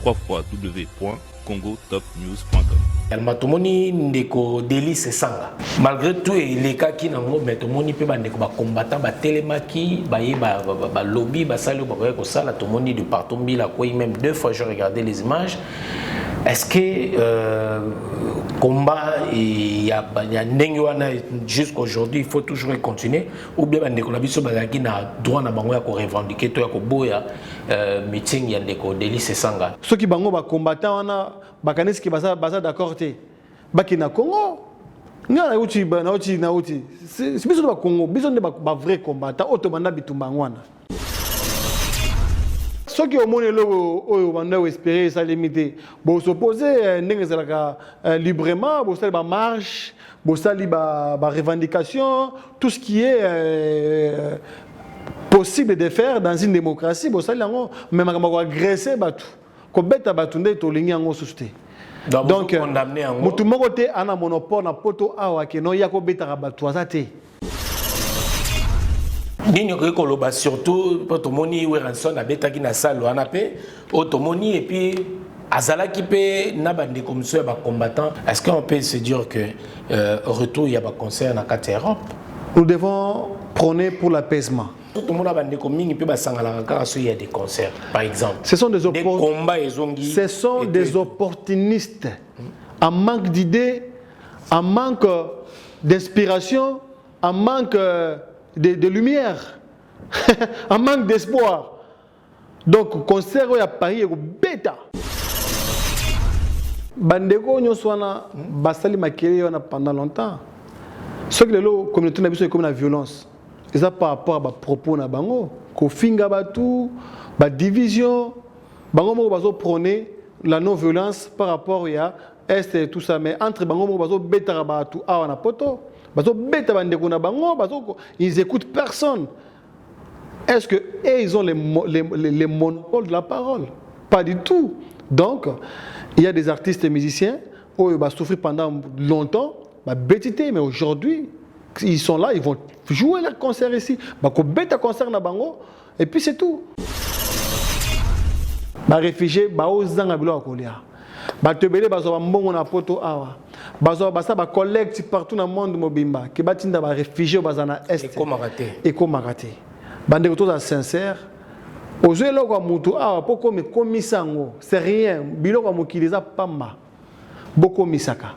www.congotopnews.com. Matomoni ndeko Délice Sanga. Malgré tout les cas qui n'ont mais tomoni pe bande ko ba combattant ba telemaki ba lobby ba sali ba ko sala tomoni de partout bila ko même 2 fois je regardais les images. Est-ce que combat il y a jusqu'à aujourd'hui il faut toujours continuer ou bien bande ko la biso ba ki na droit na bango ya ko revendiquer to ya ko boya meeting ya ndeko Délice Sanga. Ceux qui bango ba combattant wana bakanisi ki baza d'accord te baki na Congo nga na uti c'est biso ba Congo biso de ba vrai combattant auto banda bitumba ngwana ceux qui au monde logo oyo banda espérer ça limité bo s'opposer ndenge zalaka librement bo sali ba marche bo sali ba revendication tout ce qui est possible de faire dans une démocratie bo sali ngo même ko agresser batu ko beta batu nde to lingi ngo susté. Donc mutu moko te ana monopole na poto awa ke no yako beta batu azate. Nini ko loba surtout poto moni Weranson na beta ki na salle wana pe otomoni et puis azala ki pe na bande comme ça ba combattant. Est-ce qu'on peut se dire que retour il y a ba concert na carte Europe? Nous devons prôner pour l'apaisement. Tout le monde a des communes qui il y a des concerts, par exemple. Ce sont des combats ce sont des opportunistes, en manque d'idées, en manque d'inspiration, en manque de lumière, en manque d'espoir. Donc, concert à Paris est bêta. Bandeko nyoswana basali makele pendant longtemps. Ce que les communautés n'ont comme la violence. Et ça par rapport à propos na bango, ko finga batu, ba division, bango mo bazo prôner la non-violence par rapport à est et tout ça mais entre bango mo bazo beta batu awa na poto, bazo beta bandeko na bango, bazo ils écoutent personne. Est-ce que ils ont les monopoles de la parole? Pas du tout. Donc, il y a des artistes et musiciens qui ont souffert pendant longtemps, bêtité, mais aujourd'hui ils sont là, ils vont jouer leur concert ici. Bako beta concert na bango et puis c'est tout. Ba réfugiés ba ozanga bilo akolia. Ba tebele bazo ba mbongo na poto awa. Bazo basa ba collecte partout dans le monde mobimba. Ki batinda ba réfugiés bazana est. Et comme raté. Bande ko sincère. Ozo loko mutu awa poko me komisango. C'est rien. Biloko mokiliza pamba. Boko misaka.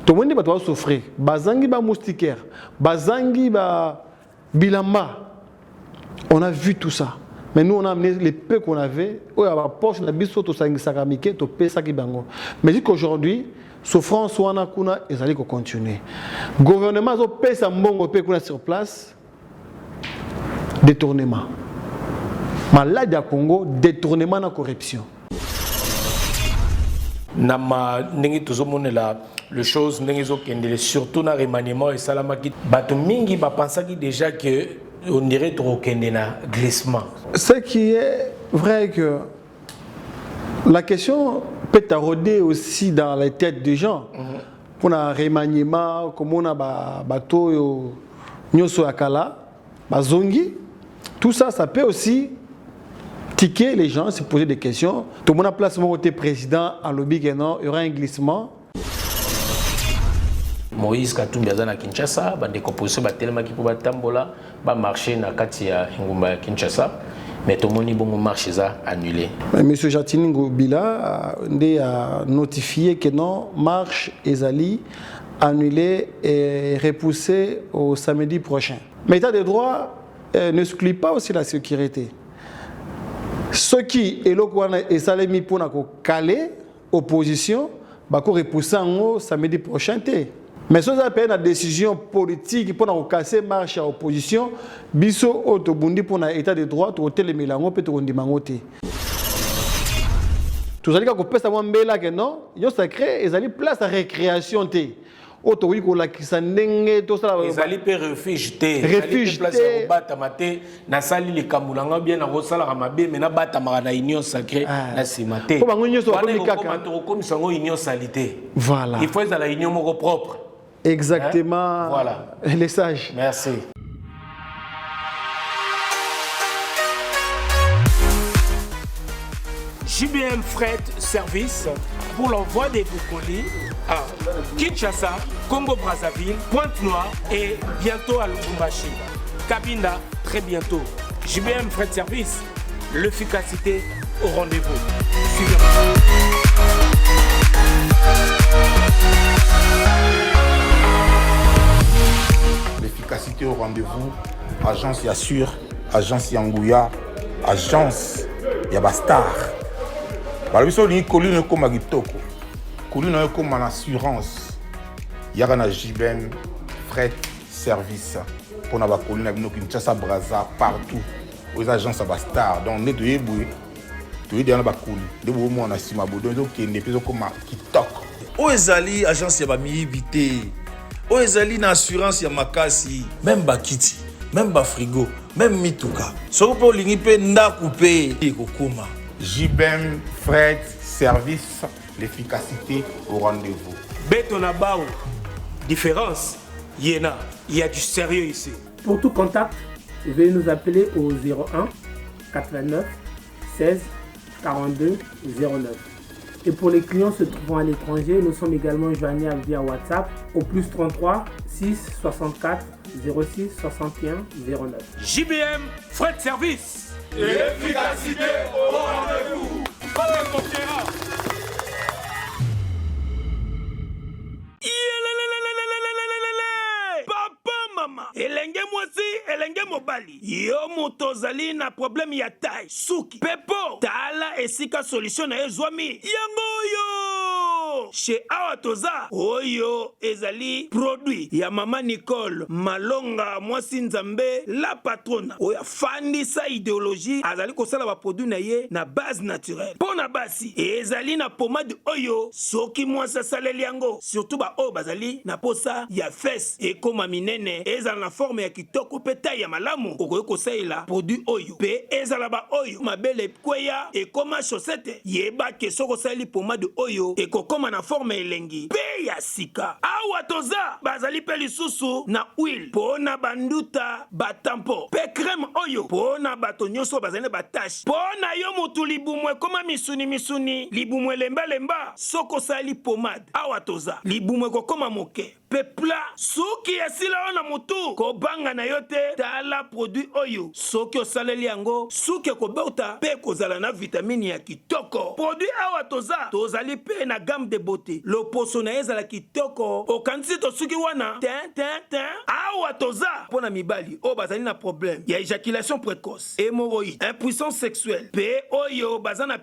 Tout le monde va souffrir. Bazangi ba moustiquaire, bazangi ba bilamba. On a vu tout ça. Mais nous on a amené les peu qu'on avait. Oh ya ba poche na biso to sangi sakamike to pesa ki bango. Mais qu'aujourd'hui souffrance wana kuna ezali ko continuer. Gouvernement zo pesa mbongo pe kuna sur place. Détournement. Malade à Congo, détournement na corruption. Nama ndenge tozomone la le chose surtout dans le remaniement et salamaki bato mingi ba pensaki déjà que on dirait trop na glissement. Ce qui est vrai que la question peut tarauder aussi dans les têtes des gens. Pour un remaniement comme on a bato nyoso akala bazongi tout ça ça peut aussi tiquer les gens se poser des questions. Tout le monde a place mon côté président à lobby que non, il y aura un glissement. Moïse Katumbi azana Kinshasa, bande composition ba tellement ki pour batambola, ba marcher na kati ya ngumba Kinshasa, mais tout le monde bon marché ça annulé. Monsieur Jatini Ngobila a notifié que non, marche ezali annulé et repoussé au samedi prochain. Mais l'état de droit n'exclut pas aussi la sécurité. Ceux qui et salemi pour caler opposition, bako repousser au samedi prochain. Mais ceux qui ont une décision politique pour casser marche à opposition, biso autobundi pour l'état de droit, pour le mélange peut on dimangote. Tout ça dit qu'on peut savoir mbela que non, il y a sacré et ali place à récréation té. Auto ko la kisandenge to sala ezali pe refuge te refuge place ya bata mate na sali le kamulanga bien na rosala ka mabe mais na bata mara na union sacrée na simate ko bango nyoso ko mikaka ko misango union salité. Voilà, il faut être la union moko propre. Exactement. Hein? Voilà, les sages. Merci. JBM Fret Service pour l'envoi des vos colis à Kinshasa, Congo-Brazzaville, Pointe-Noire et bientôt à Lubumbashi. Cabinda, très bientôt. JBM Fret Service, l'efficacité au rendez-vous. Suivez-moi. L'efficacité au rendez-vous, agence Yassure, agence Yangouya, agence Yabastar. Voilà, vous avez colline comme Agitoko, colline comme en assurance. Il y a un JBM Fret Service pour la colline avec Kinshasa, Brazza, partout. Aux agences Yabastar, donc on est de Yéboué, tu es dans la colline. De vous, on a si ma boudin, donc il est comme Kitoko. Oezali agence ya bamiyibité, Oezali na assurance ya makasi, même bakiti, même ba frigo, même mituka. Soko po lingi pe ndaku pe ekokoma. JBM Fret Service, l'efficacité au rendez-vous. Betonabao, différence, Yéna, il y a du sérieux ici. Pour tout contact, veuillez nous appeler au 01 89 16 42 09. Et pour les clients se trouvant à l'étranger, nous sommes également joignables via WhatsApp au plus 33 6 64 06 61 09. JBM Fret Service. L'efficacité au rendez-vous. Papa, mama, elenge mwasi, elenge mobali. Yo motozali na problème ya taille, suki, pepo. Tala esika solution na ezwami. Yango yo. Chez Awatoza, oyo ezali produit ya mama Nicole Malonga mwasi nzambe la patrona. Oya fandi sa idéologie azali kosala ba produit na ye na base naturelle. Pona basi ezali na pomade oyo soki mwasi asaleli yango, surtout ba o bazali na posa ya fesse ekoma minene ezala na forme ya kitoko pe taille ya malamu. Okoyo kosaila produit oyo pe ezala ba oyo mabele kweya ekoma chaussette yeba ke soko sali pomade oyo ekokoma na forme elengi pe ya sika. Awa toza bazali pe lisusu na huile pona banduta batampo pe crème oyo pona bato nyonso bazali ba tache pona yo mutu libumwe koma misuni libumwe lemba soko sali pomade awa toza libumwe kokoma moke pepla soki esila ona mutu kobanga na yote tala produit oyo soki osaleli yango suki ekobauta pe kozala na vitamine ya kitoko. Produit awa toza tozali pe na gamme de beauté loposo na ezala kitoko okanisi to suki wana ten awa toza pona mibali o bazali na problème ya éjaculation précoce, hémorroïde, impuissance sexuelle pe oyo bazana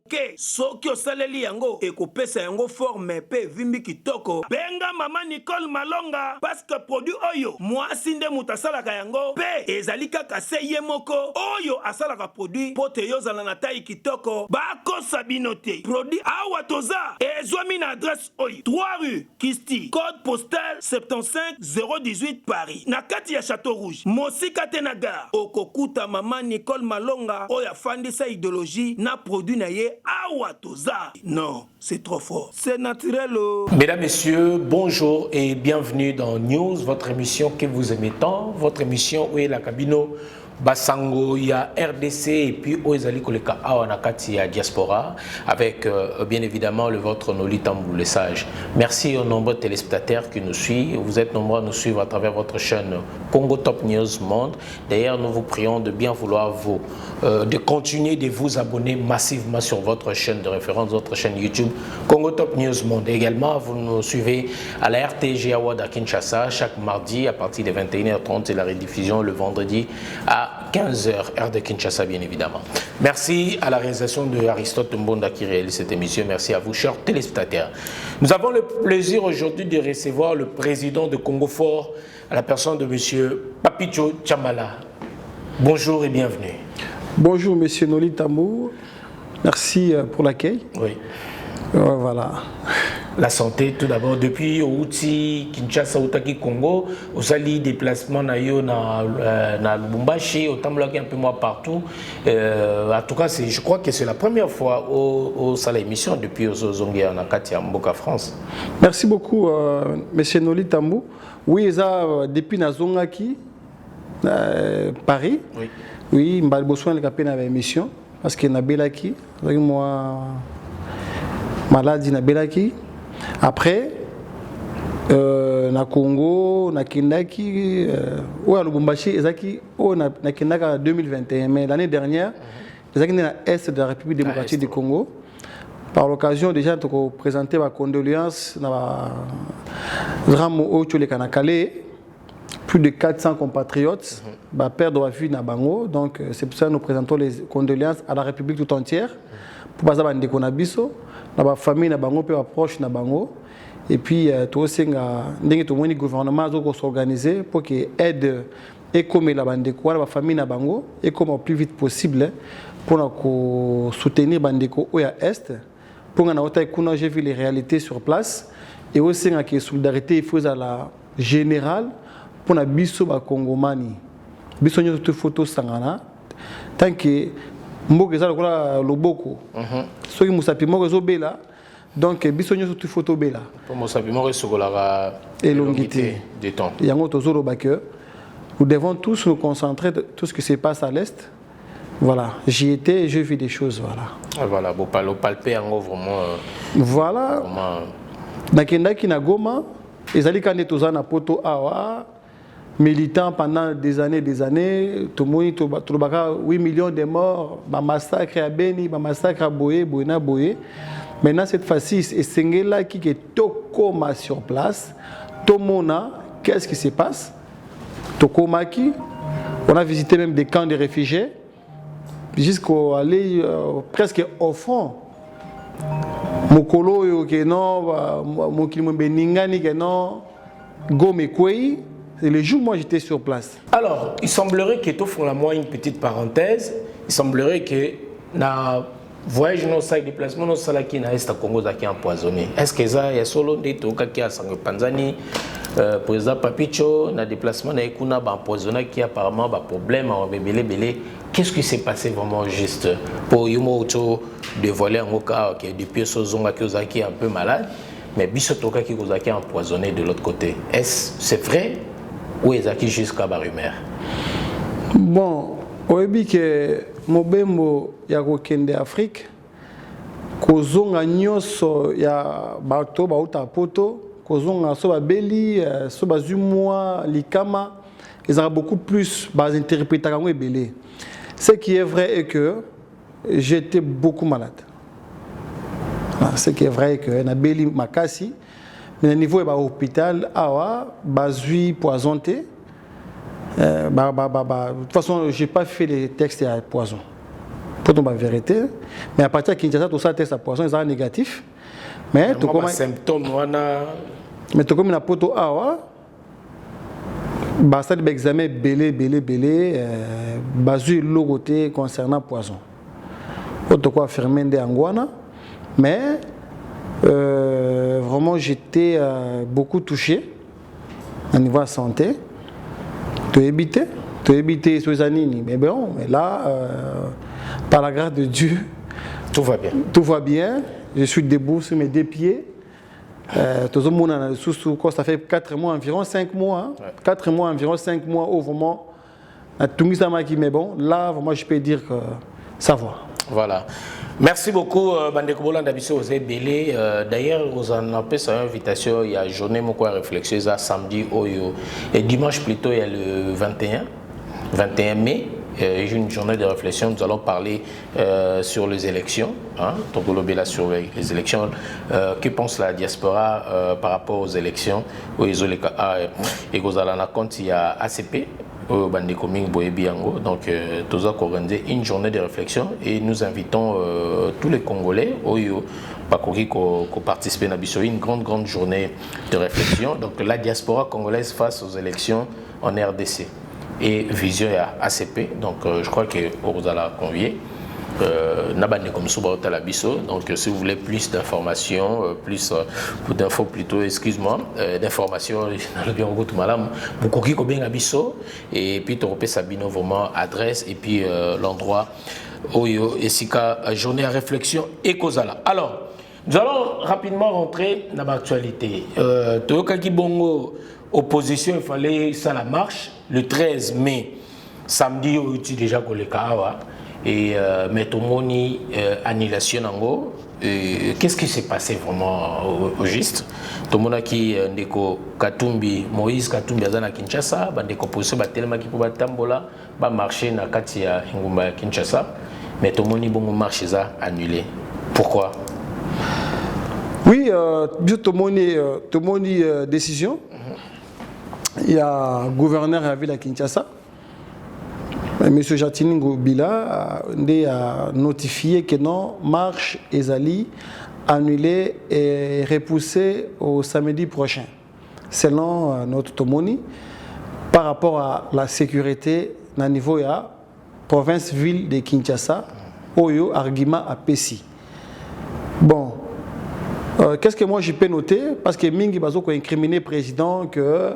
ke soki osaleli yango ekopesa yango forme pe vimbi kitoko. Benga mama Nicole Malonga parce que produit oyo mwasi nde mutu asalaka yango pe ezali kaka se ye moko oyo asalaka produit po te yozala na taille kitoko bakosa bino te. Produit awa toza ezwami na adresse oyo 3 rue Kisti, code postal 75 018 Paris, na kati ya Château Rouge mosika te na gare. Okokuta mama Nicole Malonga oyo afandisa idéologie na produit na ye awa toza. Non, c'est trop fort. C'est naturel. Mesdames, Messieurs, bonjour et bienvenue dans News, votre émission que vous aimez tant, votre émission où est la cabino Basango, il y a RDC et puis Oezali Koleka Awanakati à Diaspora avec bien évidemment le vôtre Noli Tambou le sage. Merci aux nombreux téléspectateurs qui nous suivent. Vous êtes nombreux à nous suivre à travers votre chaîne Congo Top News Monde. D'ailleurs, nous vous prions de bien vouloir de continuer de vous abonner massivement sur votre chaîne de référence, votre chaîne YouTube Congo Top News Monde. Également, vous nous suivez à la RTG Awad à Kinshasa chaque mardi à partir de 21h30 et la rediffusion le vendredi à 15h, heure de Kinshasa, bien évidemment. Merci à la réalisation de Aristote Mbonda qui réalise cette émission. Merci à vous, chers téléspectateurs. Nous avons le plaisir aujourd'hui de recevoir le président de Congo Fort, à la personne de M. Papicho Chamala. Bonjour et bienvenue. Bonjour, M. Noli Tambou. Merci pour l'accueil. Oui. Voilà. La santé, tout d'abord, depuis Outi, Kinshasa, Outaki, Congo, au sali déplacement na Lubumbashi, au Tamblaki un peu moins partout. En tout cas, je crois que c'est la première fois au salle émission depuis au Zongi en Akati, en Mboka, France. Merci beaucoup, M. Noli Tambou. Oui, depuis Nazongaki, Paris. Oui. Oui, je suis en émission. parce que Nabelaki, avec moi, maladie Nabelaki. Après, na Congo, na Kindaki, ou à Lubumbashi, Ezaki, ou na Kindaki en 2021. Mais l'année dernière, Ezaki est dans l'Est de la République démocratique du Congo. Par l'occasion, déjà, de présenter ma condoléance dans plus de 400 compatriotes perdre la vie dans Bango. Donc, c'est pour ça que nous présentons les condoléances à la République tout entière. Pour passer à Ndekonabiso, dans la famille na Bango, puis proche na Bango. Et puis, tout aussi, le gouvernement doit s'organiser pour qu'il aide et comme la Bandeko, la famille na Bango, et comme au plus vite possible pour soutenir Bandeko au Est. Pour que j'ai vu les réalités sur place et aussi la solidarité il faut à la générale pour la biso ba Congomani biso nyo toute photo sangana tant que mboka za lokola loboko soki musapi moko zo bela donc biso nyo toute photo bela pour musapi moko sokola elongité de temps yango tozolo ba que nous devons tous nous concentrer sur tout ce qui se passe à l'est. Voilà, j'y étais et j'ai vu des choses, voilà. Voilà, vous palpez en vraiment. Voilà. Nakendaki na Goma, ils allaient quand ils na poto awa, militants pendant des années, tout le monde, tout le 8 millions de morts, ma massacre à Beni, ma massacre à Boé, Boéna Boé. Maintenant cette fois-ci, c'est là qui est Tokoma sur place. Tomona, qu'est-ce qui se passe? Tokomaki, on a visité même des camps de réfugiés. Jusqu'à aller presque au fond. Mokolo yo ke non, mokili beningani ke non, Gome Kwei. C'est le jour où moi j'étais sur place. Alors, il semblerait que tout font la moi une petite parenthèse. Il semblerait que na voyage non ça déplacement non ça qui na est à Congo qui empoisonné. Est-ce que ça y a solo des toka qui a sangue Panzani président Papicho na déplacement na ekuna ba empoisonné qui apparemment ba problème en belé. Qu'est-ce qui s'est passé vraiment juste pour Yumo Auto dévoiler en cas que depuis ce zonga qui est un peu malade, mais Bissotoka qui est empoisonné de l'autre côté. Est-ce c'est vrai ou est-ce qu'il jusqu'à la rumeur? Bon, au début que Mobembo ya kokende Afrique, kozonga nyoso ya bato ba uta poto, kozonga so ba beli, so ba zumwa likama, ils ont beaucoup plus bas interprétation et belé. Ce qui est vrai est que j'étais beaucoup malade. Ce qui est vrai est que Nabeli Makasi, mais au niveau de l'hôpital, bazui poisonné. De toute façon, je n'ai pas fait les tests à poison. Pour la vérité. Mais à partir de Kinshasa, tout ça, test à poison, ils sont négatifs. Mais tout comme symptômes, mais tout comme une poto ça des examens belé basu logoté concernant poison. Autre quoi affirmer des anguana, mais vraiment j'étais beaucoup touché au niveau de la santé. Tu éviter sur les années, mais bon, mais là par la grâce de Dieu, tout va bien. Tout va bien. Je suis debout sur mes deux pieds. Ça fait 4 mois environ, 5 mois. Hein? Ouais. 4 mois environ, 5 mois où vraiment, mais bon, là, vraiment, je peux dire que ça va. Voilà. Merci beaucoup, Bandeko Bolanda Bisso Belé. D'ailleurs, vous en avez fait une invitation, il y a journée de réflexion, samedi et dimanche plutôt, il y a le 21 mai. Une journée de réflexion, nous allons parler sur les élections, Togolobela sur les élections. Que pense la diaspora par rapport aux élections? Et vous allez en compte, il y a ACP, donc nous avons organisé une journée de réflexion et nous invitons tous les Congolais qui participent à une grande journée de réflexion. Donc la diaspora congolaise face aux élections en RDC. Et vision à ACP, donc je crois que vous allez convier. Donc si vous voulez plus d'informations, plus d'infos plutôt, excuse-moi, d'informations, et puis tu repères Sabino vraiment adresse et puis l'endroit où il y a journée à réflexion et Kozala. Alors, nous allons rapidement rentrer dans l'actualité. Toyoka Bongo opposition, il fallait ça la marche le 13 mai, samedi, on utilise déjà Koleka. et mais tomoni annulation nango. Qu'est-ce qui s'est passé vraiment au juste? Tomona qui ndeko Katumbi Moïse Katumbi azana Kinshasa, bandeko poso batelema ki po batambola ba marché na kati ya ngumba ya Kinshasa, mais tomoni bongo marché za annulé. Pourquoi? Oui, tomoni décision. Il y a un gouverneur à la ville de Kinshasa, M. Jatini Ngobila, a notifié que non, marche Ezali annulée et repoussée au samedi prochain, selon notre Tomoni, par rapport à la sécurité au niveau de la province-ville de Kinshasa, Oyo, Argument à Pessi. Bon, qu'est-ce que moi je peux noter? Parce que Mingi Bazo a incriminé le président que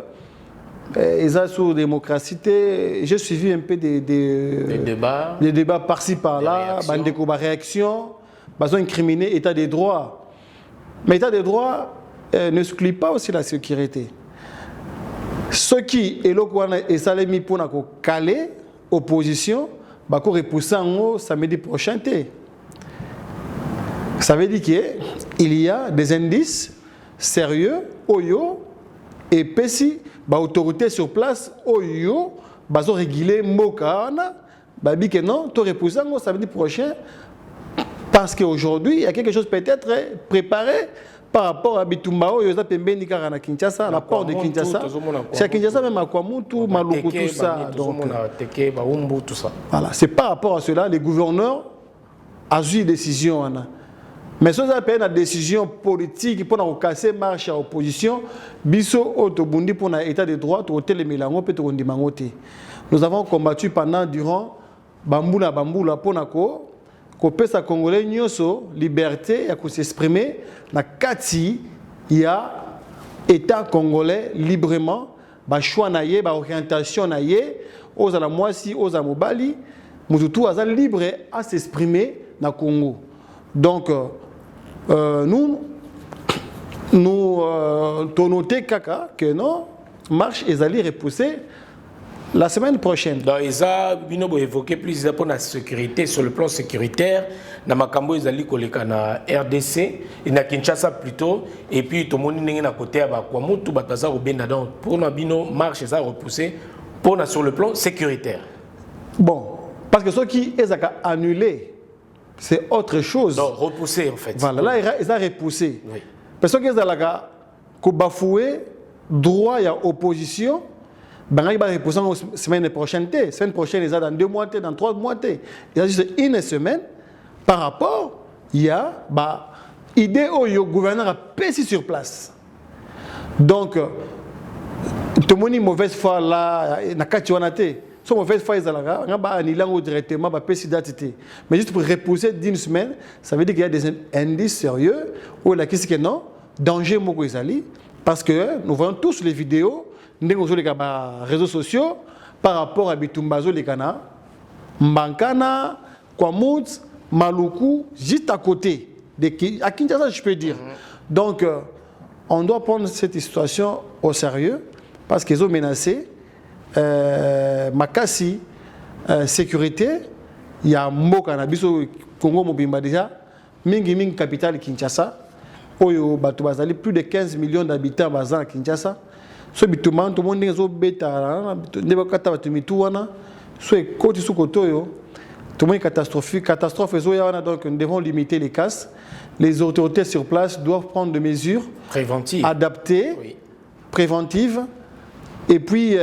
ils ont sur la démocratie. J'ai suivi un peu des débats par-ci par-là, des réactions. Ils ont incriminé l'état des droits. Mais l'état des droits n'exclut pas aussi la sécurité. Ce qui est là mis pour caler opposition, ils vont repousser samedi prochain. Ça veut dire qu'il y a des indices sérieux, Oyo et Pessi. L'autorité sur place, Oyo, bazo réguler Mokana, babi que non, tu repousses samedi prochain, parce qu'aujourd'hui, il y a quelque chose peut-être préparé par rapport à Bitumba, Oyo, Pembeni Karana Kinshasa, la porte de Kinshasa. C'est à Kinshasa même à Kwamutu, Maluku, tout ça. Voilà, c'est par rapport à cela, les gouverneurs ont eu une décision. Mais si vous avez une décision politique pour casser marche à l'opposition, pour l'état de droit, nous avons combattu durant Bamboula pour que les Congolais aient liberté de s'exprimer. Dans Kati, il y a l'État congolais librement, choix naïe, orientation naïe, aux Alamoisi, aux Amobali, nous sommes libres à s'exprimer dans le Congo. Donc, nous noté que non, marche et allés repousser la semaine prochaine. Donc, ils ont évoqué plus pour la sécurité, sur le plan sécuritaire, dans Makambo, ils ont na RDC, et na Kinshasa plutôt, et puis tout le monde est à côté à Kwamutu, pour la marche, ils ont repoussé sur le plan sécuritaire. Bon, parce que ceux qui ont annulé, c'est autre chose. Donc, repousser en fait. Voilà, là, ils ont repoussé. Oui. Parce que ils ont bafoué droit à l'opposition, ils vont repousser la semaine prochaine. La semaine prochaine, ils ont dans 2 mois, dans 3 mois. Il y a juste une semaine par rapport, il y a l'idée où le gouverneur a passé sur place. Donc, tout le monde est mauvaise foi là, il y a si on fait faire ça, on va annuler directement, mais juste pour repousser d'une semaine, ça veut dire qu'il y a des indices sérieux où la question est non, danger Mogoizali, parce que nous voyons tous les vidéos sur les réseaux sociaux par rapport à Bitumbazo, les Kana, Mbankana, Kwamut, Maluku, juste à côté, à Kinshasa, je peux dire. Donc, on doit prendre cette situation au sérieux parce qu'ils ont menacé. Makasi sécurité, il y a Moka na biso Congo Mobimba déjà, mingi capitale Kinshasa, oyo batu bazali plus de 15 millions d'habitants bazan Kinshasa. So bituma tout le monde ngezo beta nebakata batumitu wana, so ekoti sukotoyo, tout le monde catastrophe ezo wana, donc nous devons limiter les casses. Les autorités sur place doivent prendre des mesures préventives, adaptées, préventives. Et puis,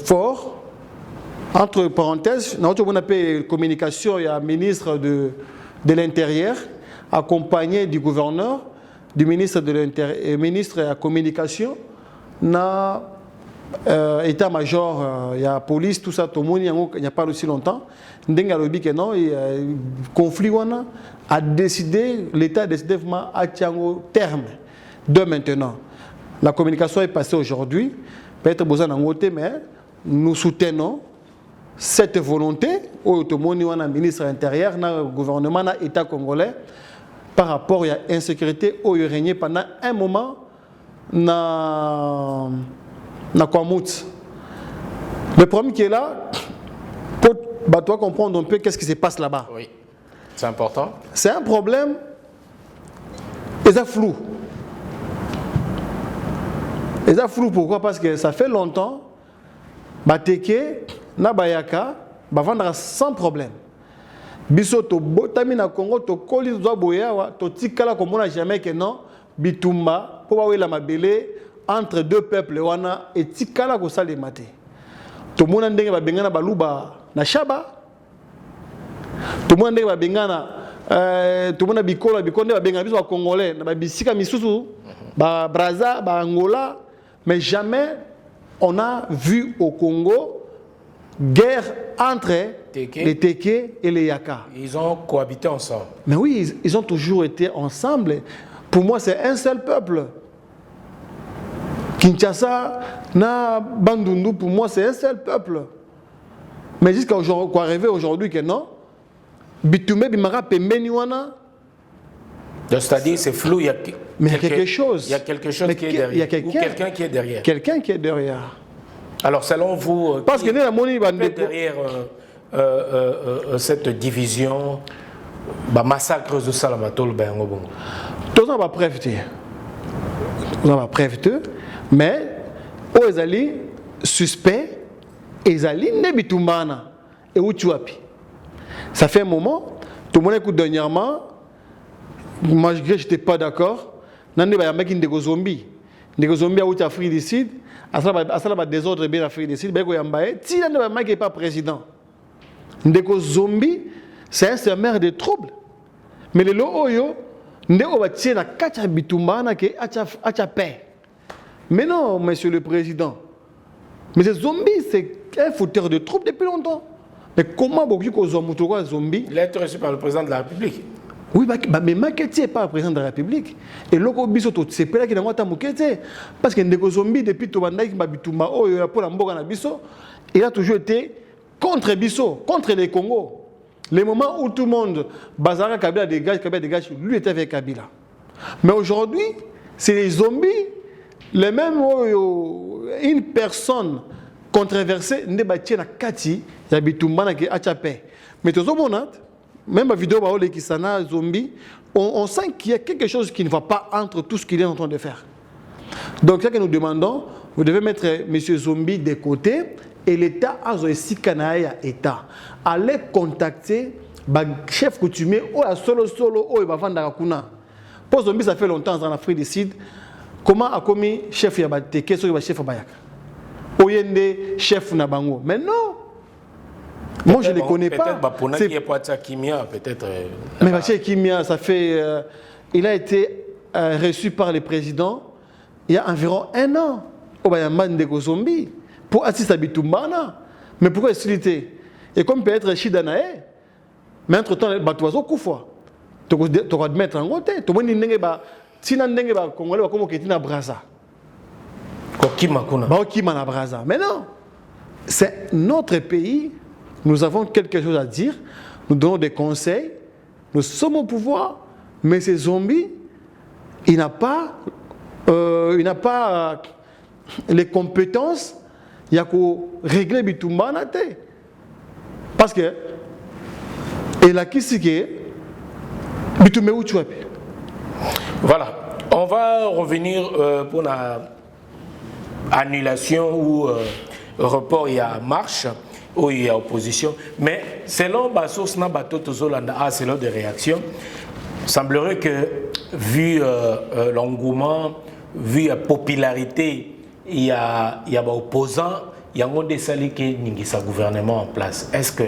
fort, entre parenthèses, dans notre communication, il y a un ministre de l'Intérieur, accompagné du gouverneur, du ministre de l'Intérieur, ministre de la Communication, na état-major, il y a la police, tout ça, tout le monde, il n'y a pas aussi longtemps. Ndengalobi que non, le conflit a décidé, l'État a décidé vraiment à terme de maintenant. La communication est passée aujourd'hui, peut-être besoin d'un côté, mais nous soutenons cette volonté au ministre de l'Intérieur, au gouvernement, à l'État congolais, par rapport à l'insécurité où il régnait pendant un moment dans Kwamut. Le problème qui est là, bah, toi comprendre un peu qu'est-ce qui se passe là-bas. Oui, c'est important. C'est un problème, et ça flou. Et ça flou, pourquoi? Parce que ça fait longtemps, Bateke, Nabayaka, bah vendre sans problème. Biso to botami na Congo, to koli to boya, to tikala comme on n'a jamais que non, bitumba, pour la mabele entre deux peuples wana et tikala ko sale maté. To mona ndenge ba bengana baluba na shaba. To mona ndenge ba bengana to mona bikola bikonde ba benga biso ba congolais na ba bisika misusu ba Brazza, ba Angola, mais jamais on a vu au Congo guerre entre les Téké et les Yaka. Ils ont cohabité ensemble. Mais oui, ils ont toujours été ensemble. Pour moi, c'est un seul peuple. Kinshasa, na Bandundu, pour moi, c'est un seul peuple. Mais jusqu'à aujourd'hui, quoi arriver aujourd'hui que non, Bitume, Bimara, Pemeniwana. C'est-à-dire, c'est flou, mais il y a quelque chose. Il y a quelque chose qui est derrière. Il y a quelqu'un qui est derrière. Quelqu'un qui est derrière. Alors, selon vous, parce que derrière cette division, massacre de Salamatol, tout ça va prévenir. Tout ça va prévenir. Mais, aux alliés suspects, les alliés ne bitumbana et où tu as pu. Ça fait un moment, tout le monde écoute dernièrement, moi je n'étais pas d'accord, il y a des zombies. Des zombies à Afrique du Sud, à ça, désordre bien Afrique du Sud, si il n'est pas président. Des zombies, c'est un semeur de troubles. Mais les loyo, ne va tirer la kacha bitumbana qui a paix. Mais non, monsieur le président. Mais ces zombies, c'est un fauteur de troubles depuis longtemps. Mais comment beaucoup de zombies? Il a été reçu par le président de la République. Oui, mais Maketi n'est pas le président de la République. Et l'autre biso c'est pas là qui n'a pas Maketi. Parce que les zombies depuis Tobandai qui Babitumba oh pour la mboga na biso, il a toujours été contre biso, contre les Congo. Les moments où tout le monde Bazara Kabila dégage, lui était avec Kabila. Mais aujourd'hui, c'est les zombies, les mêmes une personne controversée ne bâtit na kati ya Bitumba na ki achape. Mais tout le même la vidéo qui s'en zombie, on sent qu'il y a quelque chose qui ne va pas entre tout ce qu'il est en train de faire. Donc, ce que nous demandons, vous devez mettre M. Zombie de côté et l'État a aussi État. Allez contacter le chef coutumier ou à solo ou il va vendre la kuna. Pour Zombie, ça fait longtemps en Afrique du Sud. Comment a commis chef Yabate, qu'est-ce que chef Bayaka? Oyende chef Nabango. Mais non! Moi, je ne les connais pas. Peut-être Kimia, peut-être. Mais Baché Kimia, ça fait. Il a été reçu par le président il y a environ 1 an au Bayaman de Zombie pour assister à Bitumbana. Mais pourquoi est-ce qu'il était? Et comme peut-être Chidanae, mais entre-temps, il y a des Koufa. Tu dois admettre en côté. Tu dois dire que si tu as des Congolais, tu dois dire que Brazza. Brazza. Mais non, c'est notre pays. Nous avons quelque chose à dire, nous donnons des conseils, nous sommes au pouvoir, mais ces zombies, il n'a pas les compétences, il y a qu'à régler Bitumba na te. Parce que, et la kisike, Bitumba où tu es. Voilà, on va revenir pour la annulation ou report, il y a marche. Où il y a opposition. Mais selon ma source, selon des réactions, il semblerait que, vu l'engouement, vu la popularité, il y a des opposants, il y a des salés qui ont un gouvernement en place. Est-ce que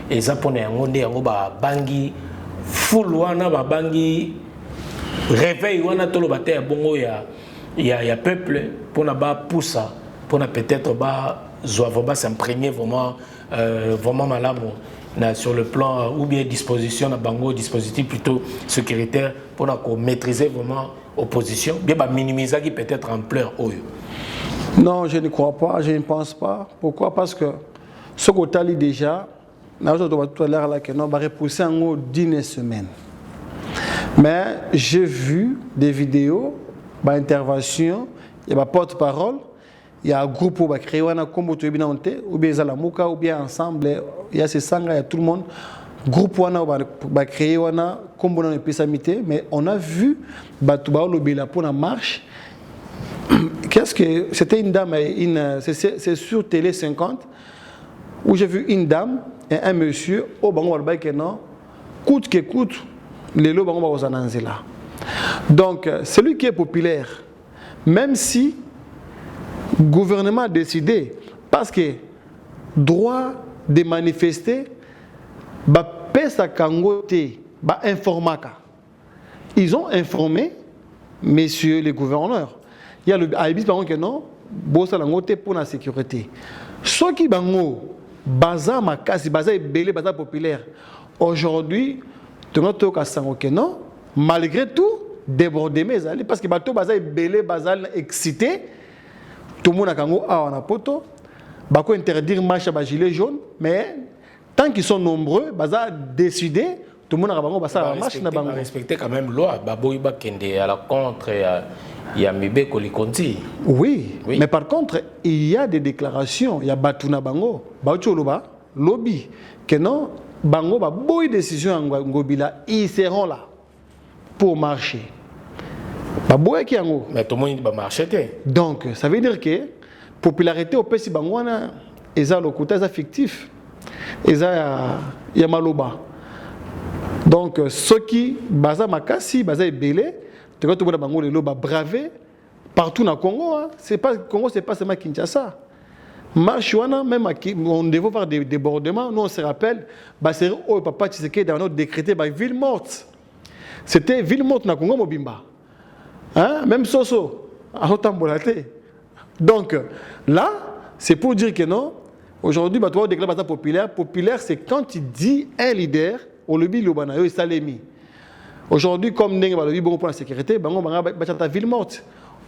les Japonais ont des bangi, full wana, bangi, réveil, wana, tout le bataille, il y a peuple pour pousser, pour peut-être s'imprégner vraiment malamo sur le plan ou bien disposition na bango dispositif plutôt sécuritaire pour maîtriser vraiment opposition bien minimiser qui peut-être ampleur oyo. Non, je ne crois pas, je ne pense pas. Pourquoi? Parce que ce qu'on a dit déjà, tout à l'heure là que non va repousser en 10 semaines. Mais j'ai vu des vidéos, d'intervention, il y a ma porte-parole. il y a un groupe qui va créer un combo ou bien la Mouka, ou bien ensemble, il y a ces sangs, il y a tout le monde. Groupe va créer un combo dans les mais on a vu pour la marche. Qu'est-ce que c'était une dame, c'est sur Télé 50 où j'ai vu une dame et un monsieur au bango non coûte que coûte les lots bango là. Donc celui qui est populaire, même si le gouvernement a décidé, parce que droit de manifester, bah pesa kangote, bah informaka. Ils ont informé messieurs les gouverneurs. Il y a le Aibis par exemple que non, bossa langote pour la sécurité. Ceux qui bango baza makasi, baza belé, baza populaire. Aujourd'hui, tout le monde que non, malgré tout, débordé mes alliés parce que bateau baza belé, baza excité. Tout le monde a un poto, bako interdire marche à gilet jaune, mais tant qu'ils sont nombreux, baza décidé. Tout le monde a respecter quand même loi. Baboïba kende à la contre, il y a Mibé Kolikonti. Oui, mais par contre, il y a des déclarations. Il y a Batuna Bango, Bautcholoba, lobby, que non, Bango, Baboï décision en Ngobila, ils seront là pour marcher. Baboï qui en mais tout le monde va marcher. Donc, ça veut dire que popularité au Pessi Bangwana, ils ont le côté fictif. Ils ont Maloba. Donc, ceux qui, Baza Makasi, Baza Ebele, tu vois, tout le monde a bravé partout dans le Congo. C'est pas, Congo, ce n'est pas seulement Kinshasa. Marchouana, même on devait faire des débordements. Nous, on se rappelle, c'est où Papa Tshisekedi dans notre décrété, ville morte. C'était ville morte dans le Congo, Mobimba. Hein? Même Soso, à Otambolaté. Donc, là, c'est pour dire que non, aujourd'hui, tu vois, déclarer populaire. Populaire, c'est quand tu dis un leader, au lobby Lobanayo et Salemi. Aujourd'hui, comme nous avons bon pour la sécurité, nous avons la ville morte.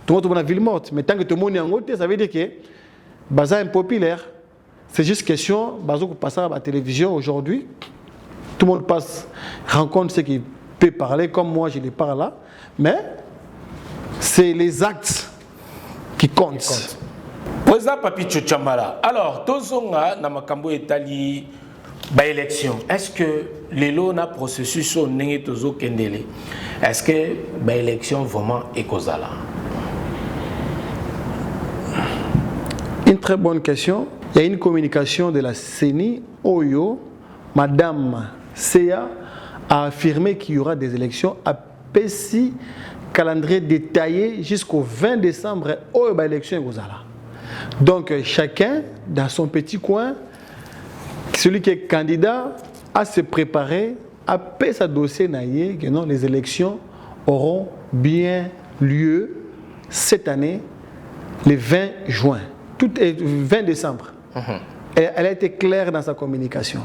Tout le monde a la ville morte. Mais tant que tout le monde est en côté, ça veut dire que c'est impopulaire. C'est juste question, de passer à la télévision aujourd'hui. Tout le monde passe, rencontre ce qui peut parler, comme moi je les parle là. Mais c'est les actes qui comptent. Président Papi Tchotchambala, alors, Tozonga, Namakambo Etali, élection. Est-ce que les lots na processus sont nés tozo kendele? Est-ce que l'élection vraiment est causale? Une très bonne question. Il y a une communication de la CENI Oyo. Madame Seya a affirmé qu'il y aura des élections à Pessi, calendrier détaillé jusqu'au 20 décembre. Oyo élection est causale. Donc chacun dans son petit coin. Celui qui est candidat a se préparer à payer sa dossier naïe que non, les élections auront bien lieu cette année, le 20 juin, tout est 20 décembre. Elle a été claire dans sa communication.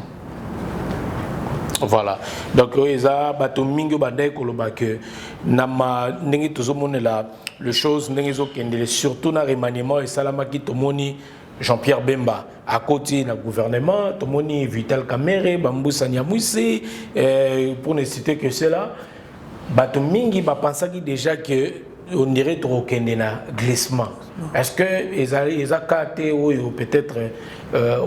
Voilà. Donc, Eza Batomingo Badai Kolobake, Nama Nengi Tozomonela, le chose Nengizo Kendele, surtout dans le remaniement et Salamaki Tomoni. Jean-Pierre Bemba, à côté du gouvernement, Tomoni Vital Kamere, Bambou Sanyamouissé, pour ne citer que cela, Batomingi pense déjà qu'on dirait trop Kendena glissement. Est-ce que les AKT ou peut-être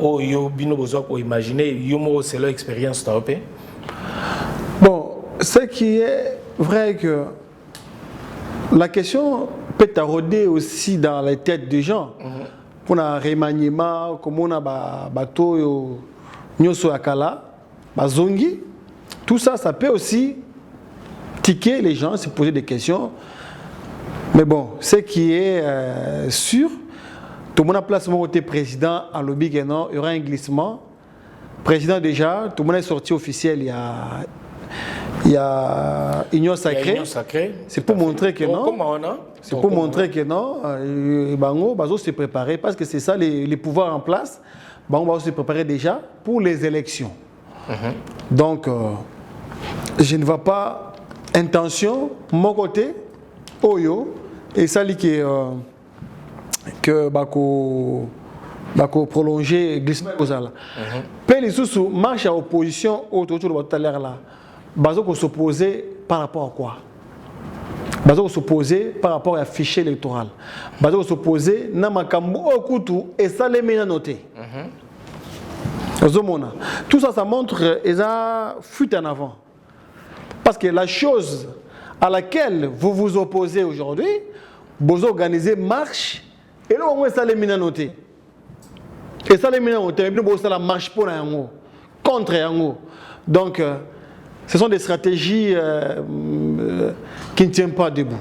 Oyo Bino Bozo pour imaginer, Yomo c'est leur expérience européenne? Bon, ce qui est vrai que la question peut tarauder aussi dans les têtes des gens. Pour un remaniement, comme on a bateau, nyoso akala, bazongi, tout ça, ça peut aussi tiquer les gens, se poser des questions. Mais bon, ce qui est sûr, tout le monde a placé mon côté président à lobby, il y aura un glissement. Président déjà, tout le monde est sorti officiel, il y a Union Sacrée. C'est pour montrer que non. C'est pour montrer que non. Bango va se préparer parce que c'est ça les pouvoirs en place. Bango va se préparer déjà pour les élections. Donc, je ne vois pas intention, mon côté, Oyo, et ça dit que Bako prolonger glissement causal. Puis les sous marche à opposition autour de tout à l'heure là. Bazo s'opposer par rapport à quoi? bazo s'opposer par rapport à fichier électoral bazo s'opposer na makambo okutu et ça les mena noté tout ça ça montre eza fuite en avant parce que la chose à laquelle vous vous opposez aujourd'hui vous organisez marche et là on ça les mena noté et ça les mena noté et puis vous ça la marche pour yango contre yango donc ce sont des stratégies qui ne tiennent pas debout.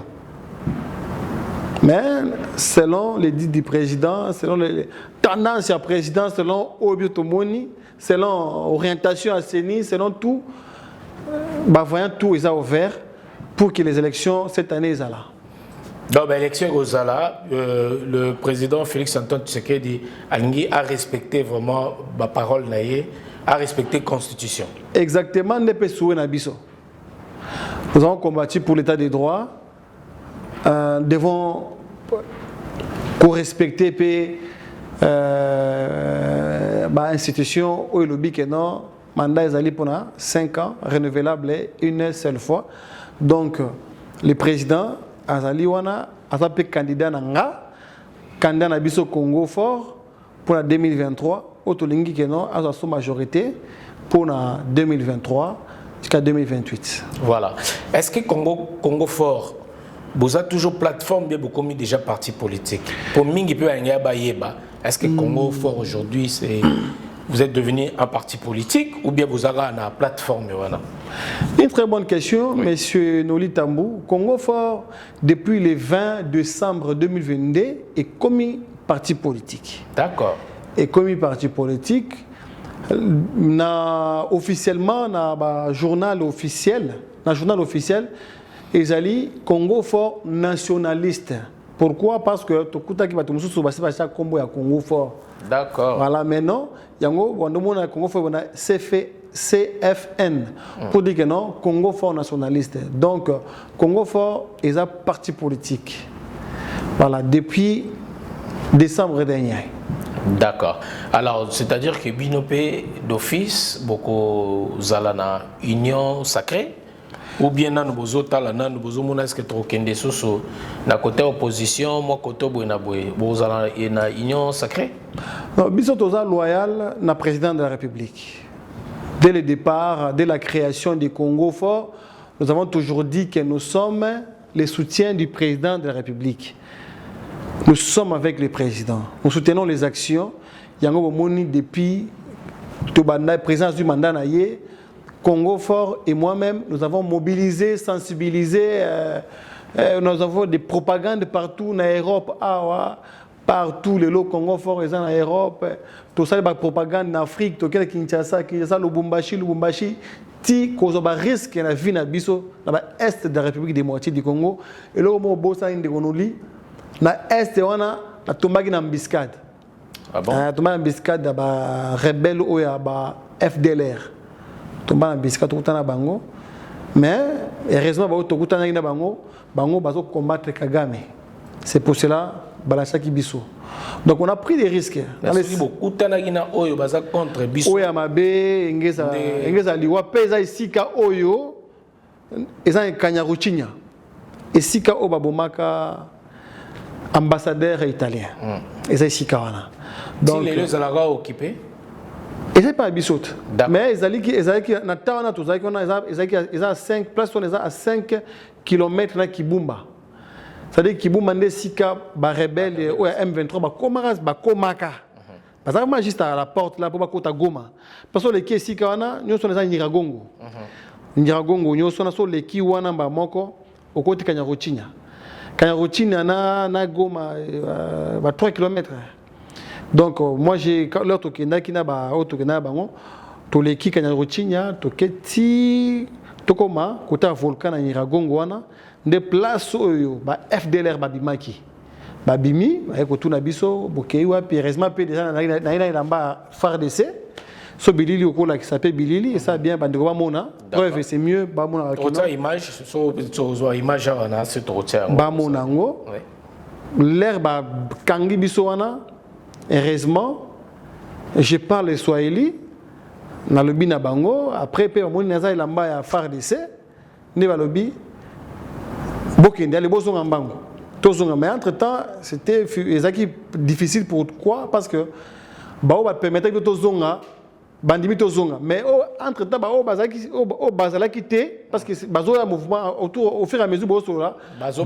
Mais selon les dits du président, selon les tendances du président, selon Obiotomoni, selon l'orientation à CENI, selon tout, voyant tout est ouvert pour que les élections cette année soient là. Dans l'élection au Zala, le président Félix Antoine Tshisekedi a respecté vraiment ma parole, a respecté la Constitution. Exactement, nous avons combattu pour l'état des droits. Devons respecter l'institution où le but est non, mandat est pour 5 ans, renouvelable une seule fois. Donc, le président Azali Wana a été candidat à Biso Congo fort pour la 2023. Autolingi Keno a sa majorité pour la 2023 jusqu'à 2028. Voilà. Est-ce que Congo fort, vous avez toujours plateforme, bien beaucoup mis déjà parti politique. Pour Mingi peut est-ce que Congo fort aujourd'hui, vous êtes devenu un parti politique ou bien vous avez une plateforme? Voilà. Une très bonne question, oui. Monsieur Noli Tambou. Congo fort, depuis le 20 décembre 2022, est commis parti politique. D'accord. Et commis parti politique, officiellement, dans le journal officiel, ils allaient Congo fort nationaliste. Pourquoi? Parce que tout le monde a Congo fort. D'accord. Voilà, maintenant, il y a un Congo fort, CFN, pour dire que non, Congo fort nationaliste. Donc, Congo fort est un parti politique. Voilà, depuis décembre dernier. D'accord. Alors, c'est-à-dire que Binopé d'office, beaucoup Zalana union sacrée, ou bien nous bozo talana nous bozo monas que trop kende soso na côté opposition, moi côté boinaboy, bozala na union sacrée. Biso toza loyal na président de la République. Dès le départ, dès la création du Congo fort, nous avons toujours dit que nous sommes les soutiens du président de la République. Nous sommes avec le président. Nous soutenons les actions. Yango Moni depuis la présence du mandat naïe, Congo fort et moi-même, nous avons mobilisé, sensibilisé. Nous avons des propagandes partout en Europe, partout les lots Congo fort et en Europe. Tout ça, la propagande en Afrique, tout ça, Kinshasa, Lubumbashi. Ti kozoba risque na vie na biso na est de la République démocratique du Congo. Et là, on bossa inde konoli. Na est wana na tombaki na embuscade. Ah bon? Tombaki na embuscade ba rebelle oya ba FDLR. Tombaki na embuscade tokutana bango. Mais heureusement ba tokutana na bango bazo combattre Kagame. C'est pour cela balachaki biso. Donc on a pris des risques. Dans les kutana na oyo baza contre biso. Oya mabe ngeza liwa peza isika oyo eza Kanyaruchinya. Esika oba bomaka ambassadeur italien. Et c'est ici Kawana. Donc si les allaient occuper. Et c'est pas bisot. Mais ils allaient qui na tawana tout ça ils à 5 places on à 5 km na Kibumba. C'est-à-dire Kibumba ndé sika ba rebelle ou M23 ba komaka. Parce que juste à la porte là pour ba kota Goma. Parce que les qui sika wana nyoso na Nyiragongo. Nyiragongo nyoso na so les qui wana ba moko okoti Kanyaruchinya. Kanyaruchinya na Goma 3 km. Donc moi j'ai leur tokenda kina ba tokenda bango to les qui Kanyaruchinya toketi tokoma kota volcan na Nyiragongo wana de place oyo ba FDLR babimaki babimi ekotuna biso bokei wapi heureusement pe déjà na lamba FARDC so bilili okola qui s'appelle bilili et ça bien bandeko ba mona preuve c'est mieux ba mona autre image so image wana c'est trop cher ba monango l'air ba kangi biso wana heureusement je parle swahili na lobi na bango après pe moni naza lamba ya FARDC ne ba lobi Bokende les bozonga mbango. Tozonga mais entre-temps, c'était difficile pourquoi parce que bao va permettre que tozonga bandimi tozonga mais entre-temps bao bazala quitté parce que bazo ya mouvement autour au fur et à mesure bazo là bazo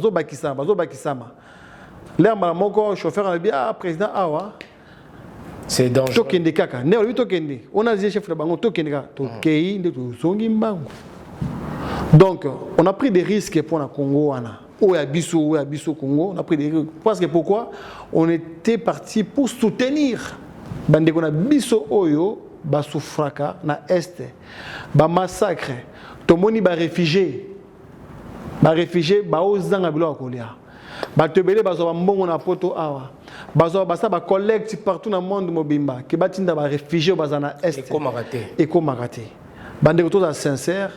bakisama. Là moko chauffeur a dit président awa c'est dangereux. Tokende kaka. Ne oli tokende. On a dit chef de bango tokende kaka. Tokei de tozongi mbango. Donc, on a pris des risques pour le Congo. On a pris des risques. Parce que pourquoi? On était parti pour soutenir. On a biso oyo, basufraka na est, ba massacre, tomoni ba réfugiés, ba ozanga bilo akolia, ba tebele bazo ba mbongo na poto awa, bazo basa ba collecte partout dans le monde mobimba, ki batinda ba réfugiés bazana est. Et comme raté. Bande ko to sincère.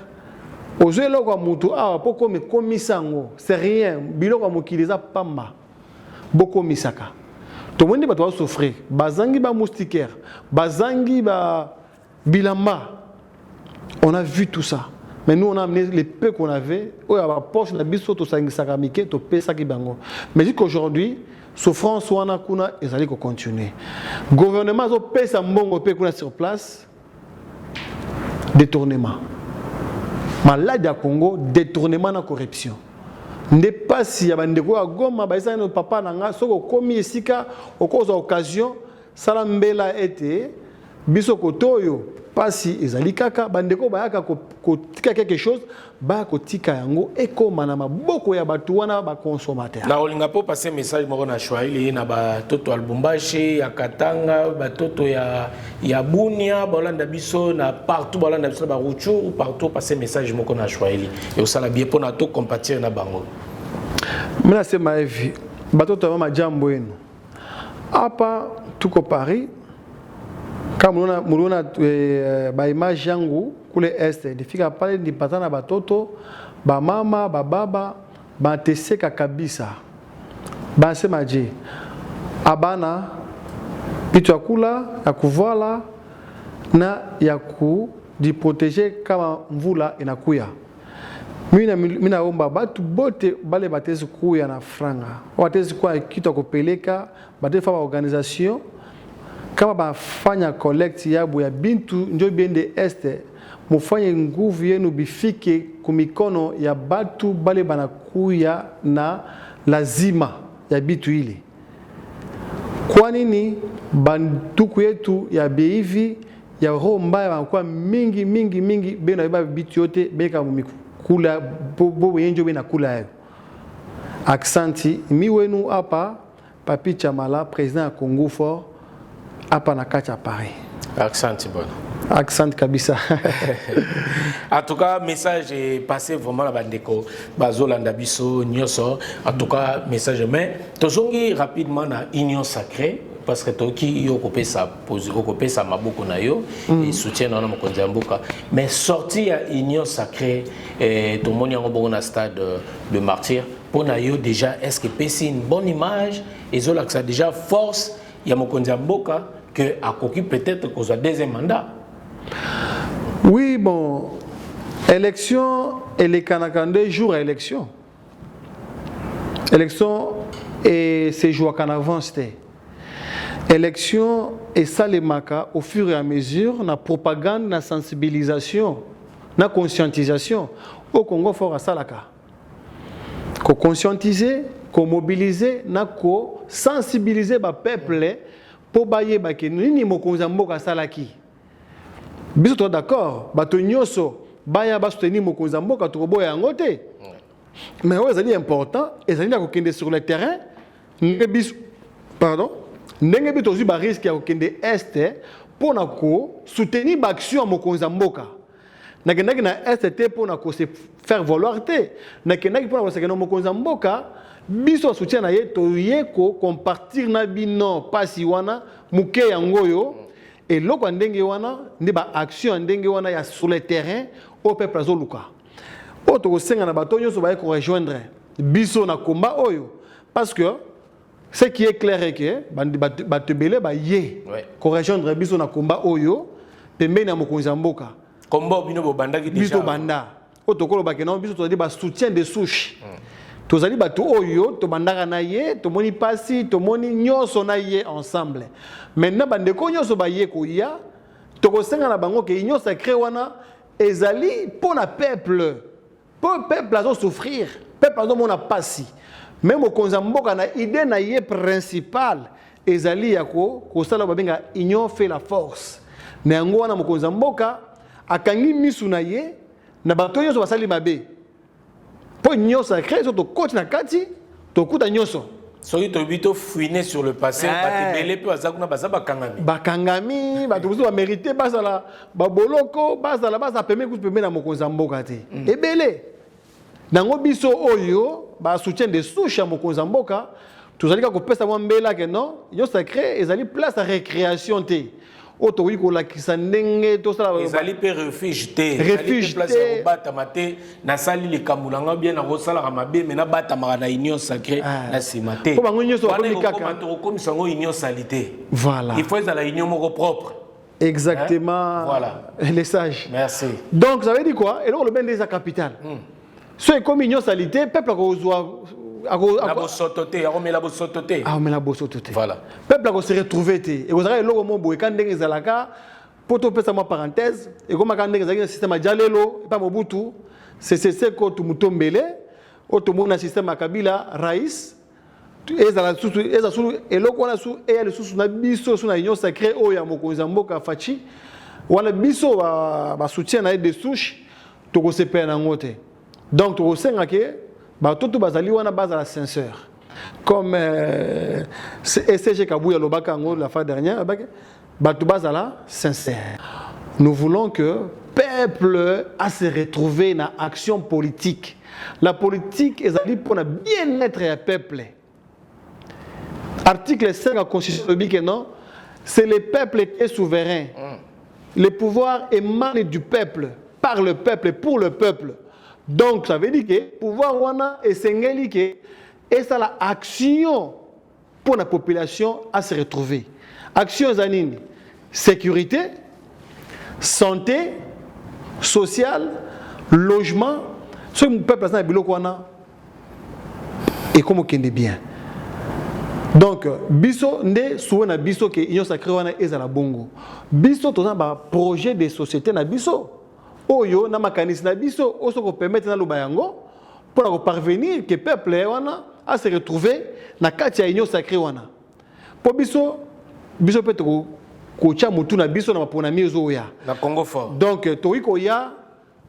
Aujourd'hui, là, pourquoi me commissango, c'est rien. Biloko mokiliza pamba. Boko misaka. Tout le monde va souffrir. Bazangi ba moustiquaire, bazangi ba bilamba. On a vu tout ça. Mais nous on a amené les peu qu'on avait. Oh ya ba poche na biso to sangi sakamike to pesa ki bango. Mais qu'aujourd'hui, souffrance wana kuna ezali ko continuer. Gouvernement zo pesa mbongo pe kuna sur place. Détournement. Malade à Congo, détournement de la corruption. N'est pas si y a des gens qui Goma, nos papa nanga, soko komi esika, au cause d'occasion, salambela été, biso kotoyo, pas si ezali kaka, bandeko bayaka kotika quelque chose, ba kotika yango, eko manama boko ya batuana ba consommateur. Na olinga po passer message moko na Swahili na ba toto albumbashi ya Katanga, ba toto ya Bunia, bolanda biso na partout bolanda biso ba Ruchuru, partout passer message moko na Swahili. Et osala bien pour na to compatir na bango. Mina sema hivi, batoto wa majambo yenu. Hapa tuko Paris. Kama mliona ba image yangu kule est nifika pale nipatana batoto ba mama ba baba bateseka kabisa basema je abana kitu ya kula ya kuvala na ya kujiproteger kama mvula inakuya. Mimi naomba batu bote bale batezi kuya na franga watezi kwa kitu ya kupeleka batefa ba organisation kama bafanya collect yabu ya bintu ndio biende este mufanye nguvu yenu bifike kumikono ya batu bale banakuya na lazima ya bitu ile. Kwa nini bantuku yetu ya beivi ya roho mbaya wanakuwa mingi bena beba bitu yote beka mumikula bobo yenjo bena kula yao. Aksanti mi wenu hapa Papi Chamala président ya Congo Fort hapa na kacha Paris. Accent bon. Accent kabisa. En tout cas, message est passé vraiment la bandeko bazolanda biso nyoso. En tout cas, message mais tozongi rapidement na union sacrée parce que toki yo kopé sa maboko na yo et soutien na mokonzi mboka mais sorti à union sacrée tout le monde yango bongo na stade de martyr pour na yo déjà est-ce que c'est une bonne image et zola que ça déjà force ya mokonzi mboka que a coquille peut-être qu'on a deuxième mandat. Oui, bon, élection et les Kanakandé jours à élection. Élection et c'est jour qu'en avance. Élection et ça les maka au fur et à mesure, na propagande, na sensibilisation, na conscientisation. Au Congo, il faut à ça la cas. Qu'on conscientiser, qu'on mobiliser, na qu'on sensibiliser le peuple pour bailler baki nini mokonza mboka salaki. Biso to d'accord, bato nyoso baya ba soutenir mokonza mboka to boya yangote. Mais ouais, c'est important et ça ko kende sur le terrain. Pardon. Ndenge bito zu ba risque ya ko kende est pour na ko soutenir ba action mokonza mboka. Na kendaki na est pour na ko se faire valoir te. Na kendaki pour na ko se kende mokonza mboka. Biso soutien na ye to yeko compartir na bino pasi wana muke yangoyo et loko ndenge wana ndi ba action ndenge wana ya sur le terrain au peuple azoluka o to senga na bato nyoso ba ko rejoindre biso na combat oyo parce que ce qui est clair est que batebele ba ye ko rejoindre biso na combat oyo pembeni na mokonzi mboka combat bino bo bandaki déjà biso banda otokolo bakena biso tozali ba soutien de souche tozali bato oyo tobandaka na ye tomoni pasi tomoni nyonso na ye ensemble maintenant bandeko nyonso baye koya tokosenga na bango ke union sacrée wana ezali pona peuple azo souffrir peuple azo mona pasi même okonza mboka na idée na ye principale ezali ya kosala babenga union fait la force na yango wana mokonza mboka akangi misu na ye na bato nyonso basali mabe po union sacrée so tokoti na kati tokuta nyonso soki toyebi tofouine sur le passé bato ebele mpe baza kuna baza bakangami bato mosusu bamérite bazala baboloko bazala peme kutu peme na mokonzi ya mboka te ebele nango biso oyo basoutien de souche ya mokonzi ya mboka tozali kaka kopesa mwa mbela ke non union sacrée ezali place ya récréation te oyo tokoki kolakisa ndenge tosala ezali mpe refuge te place ya kobatama te nasali likambo na ngai bien nakosalaka mabe me nabatamaka na union sacrée na nsima te po bango nyonso bakomi kaka tokokomisa yango union sali te voilà il faut ezala union moko propre exactement voilà les sages merci donc ça veut dire quoi eloko lobi nde eza capital so ekomi union sali te peuple akozwa na bosoto te akomela bosoto te akomela bosoto te voilà peuple akose retrouver te ekozalaka eloko mo boye ka ndenge ezalaka po topesa mwa parenthèse ekomaka ndenge ezalaki na système ya jalelo epa mobutu seseko tumutombele oyo tomoni na système ya kabila rais eza sulu eloko wana su eya lisusu na biso su na union sacrée oyo ya mokonzi ya mboka faci wana biso basoutien na ye de souche tokosepela nango te donc tokosenga ke batoto bazali wana bazala sincère comme SG Kabouya lobaka ngo la fois dernière bato bazala sincère nous voulons que peuple a se retrouver na action politique la politique ezali pour na bien-être ya peuple article 5 de la constitution dit que non c'est le peuple qui est souverain le pouvoir émane du peuple par le peuple et pour le peuple. Donc, ça veut dire que pouvoir wana et sengeli que et ça la action pour la population à se retrouver. Action zanini, sécurité, santé, social, logement. Ce peuple a biloko wana et comme on est bien. Donc, biso nde souwe na biso que union sacrée wana ezala bongo. Biso tozana ba projet de société na biso. Oyo na makanisi na biso oso ko permettre na loba yango pour parvenir que peuple wana a se retrouver na kati ya union sacrée wana. Po biso peut ko tia mutu na biso na mapona mizo ya. Na Congo fort. Donc to iko ya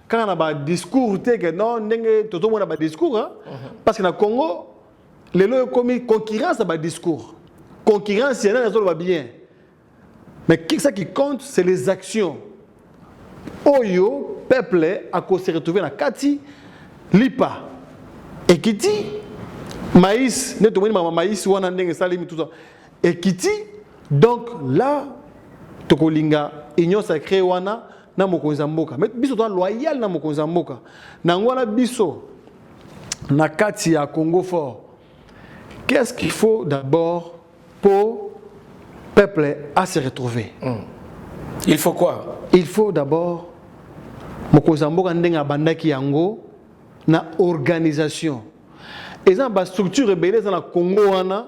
quand na ba discours te que non ndenge toto mona ba discours parce que na Congo les lois comme concurrence à ba discours. Concurrence il y en a bien. Mais ce qui compte c'est les actions. Oyo peuple a se retrouver na kati lipa ekiti maïs ne to moni maïs wana ndenge salimi tout ça ekiti donc là to kolinga union sacrée wana na mokonzi mboka mais biso to loyal na mokonzi mboka na ngwana biso na kati ya Congo fort. Qu'est-ce qu'il faut d'abord pour peuple à se retrouver? Il faut quoi? Il faut d'abord mokonzi mboka ndenga bandaki yango na organisation. Et ça ba structure rebelle dans la Congo wana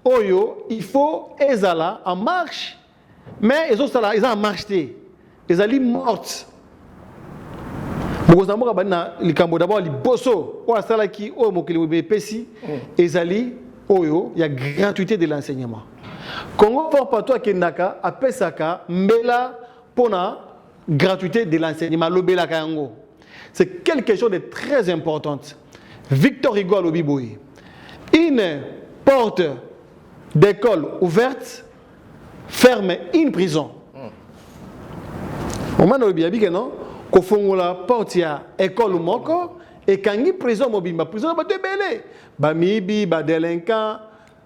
oyo il faut ezala en marche mais ils ont en marche té. Ezali morte. Mokonzi mboka bana likambo d'abord liboso o asala ki o mokili bepesi ezali oyo ya gratuité de l'enseignement. Congo fort pato kendaka apesaka mbela pona gratuité de l'enseignement lobela kayango. C'est quelque chose de très important. Victor Hugo Lobiboy. Une porte d'école ouverte ferme une prison. Au moment où il y a non ko fongola porte ya école moko et kangi prison mobimba prison ba tebele ba mibi ba délinquant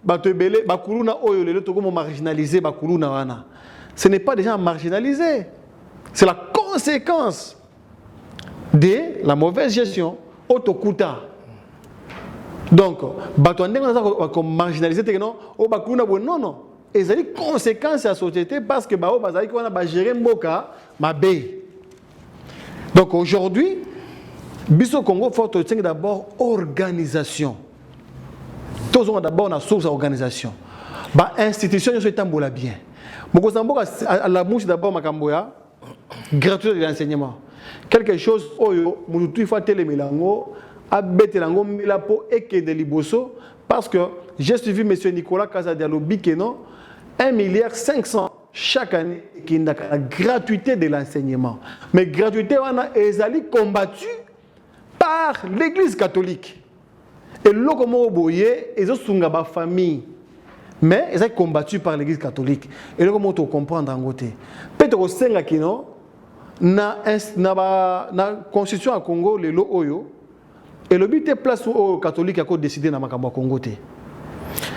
ba tebele ba kuluna oyo lelo to comme marginalisé ba kuluna wana. Ce n'est pas des gens marginalisés. C'est la conséquence de la mauvaise gestion autokuta. Donc ba to ndenge na ko marginalisé te non o ba kuluna bon non non. Et ça dit conséquence à la société parce que ba o bazali ko na ba gérer mboka mabe. Donc aujourd'hui, Biso Congo fort tient d'abord organisation. Tous ont d'abord une source d'organisation. Bah institution ils sont tambola bien. Moko samboka à la mouche d'abord makamboya gratuité de l'enseignement. Quelque chose oyo mutu faut télémelango abetelango milapo eke de liboso parce que j'ai suivi monsieur Nicolas Kazadialobi que non 1,5 milliard chaque année qui est la gratuité de l'enseignement. Mais gratuité on a ezali combattu par l'église catholique. Et là comment oboye ils ont sunga ba famille. Mais ils sont combattus par l'église catholique. Et là comment on comprend en côté. Peut-être au senga kino na constitution à Congo le lo oyo et le but est place au catholique a décidé na makambo Congo té.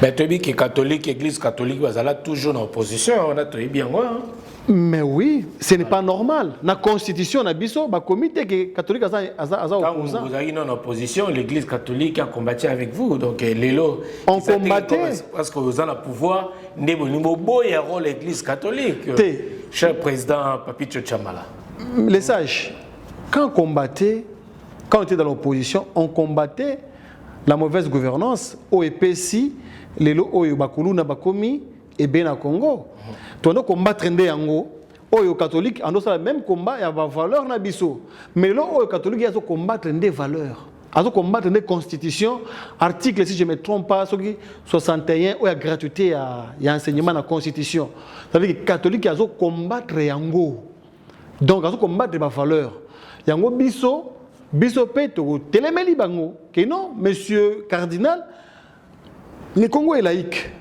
Mais tu dis que catholique, église catholique, elle a toujours en opposition, on a tout bien moi. Mais oui, ce n'est pas normal. La constitution na biso ba comité que catholique Quand vous avez en opposition, l'église catholique a combattu avec vous. Donc l'élo on combattait parce que vous avez le pouvoir l'église catholique. Cher président Papito Chamala. Les sages, quand on combattait, quand on était dans l'opposition, on combattait la mauvaise gouvernance au EPC, les lots au Bakulu na Bakomi et bien à Congo. On doit combattre des yango, au catholique, on doit le même combat, il y a des valeurs na biso. Mais là au catholique, il y a combattre des valeurs. Il y a combattre des constitutions, article si je ne me trompe pas, 61 où il y a gratuité, il y a enseignement dans la constitution. Ça veut dire que les catholiques, il y a combattre yango. Donc, il y a combattre des valeurs. Yango biso peto télémeli bango que non monsieur cardinal le Congo est laïque.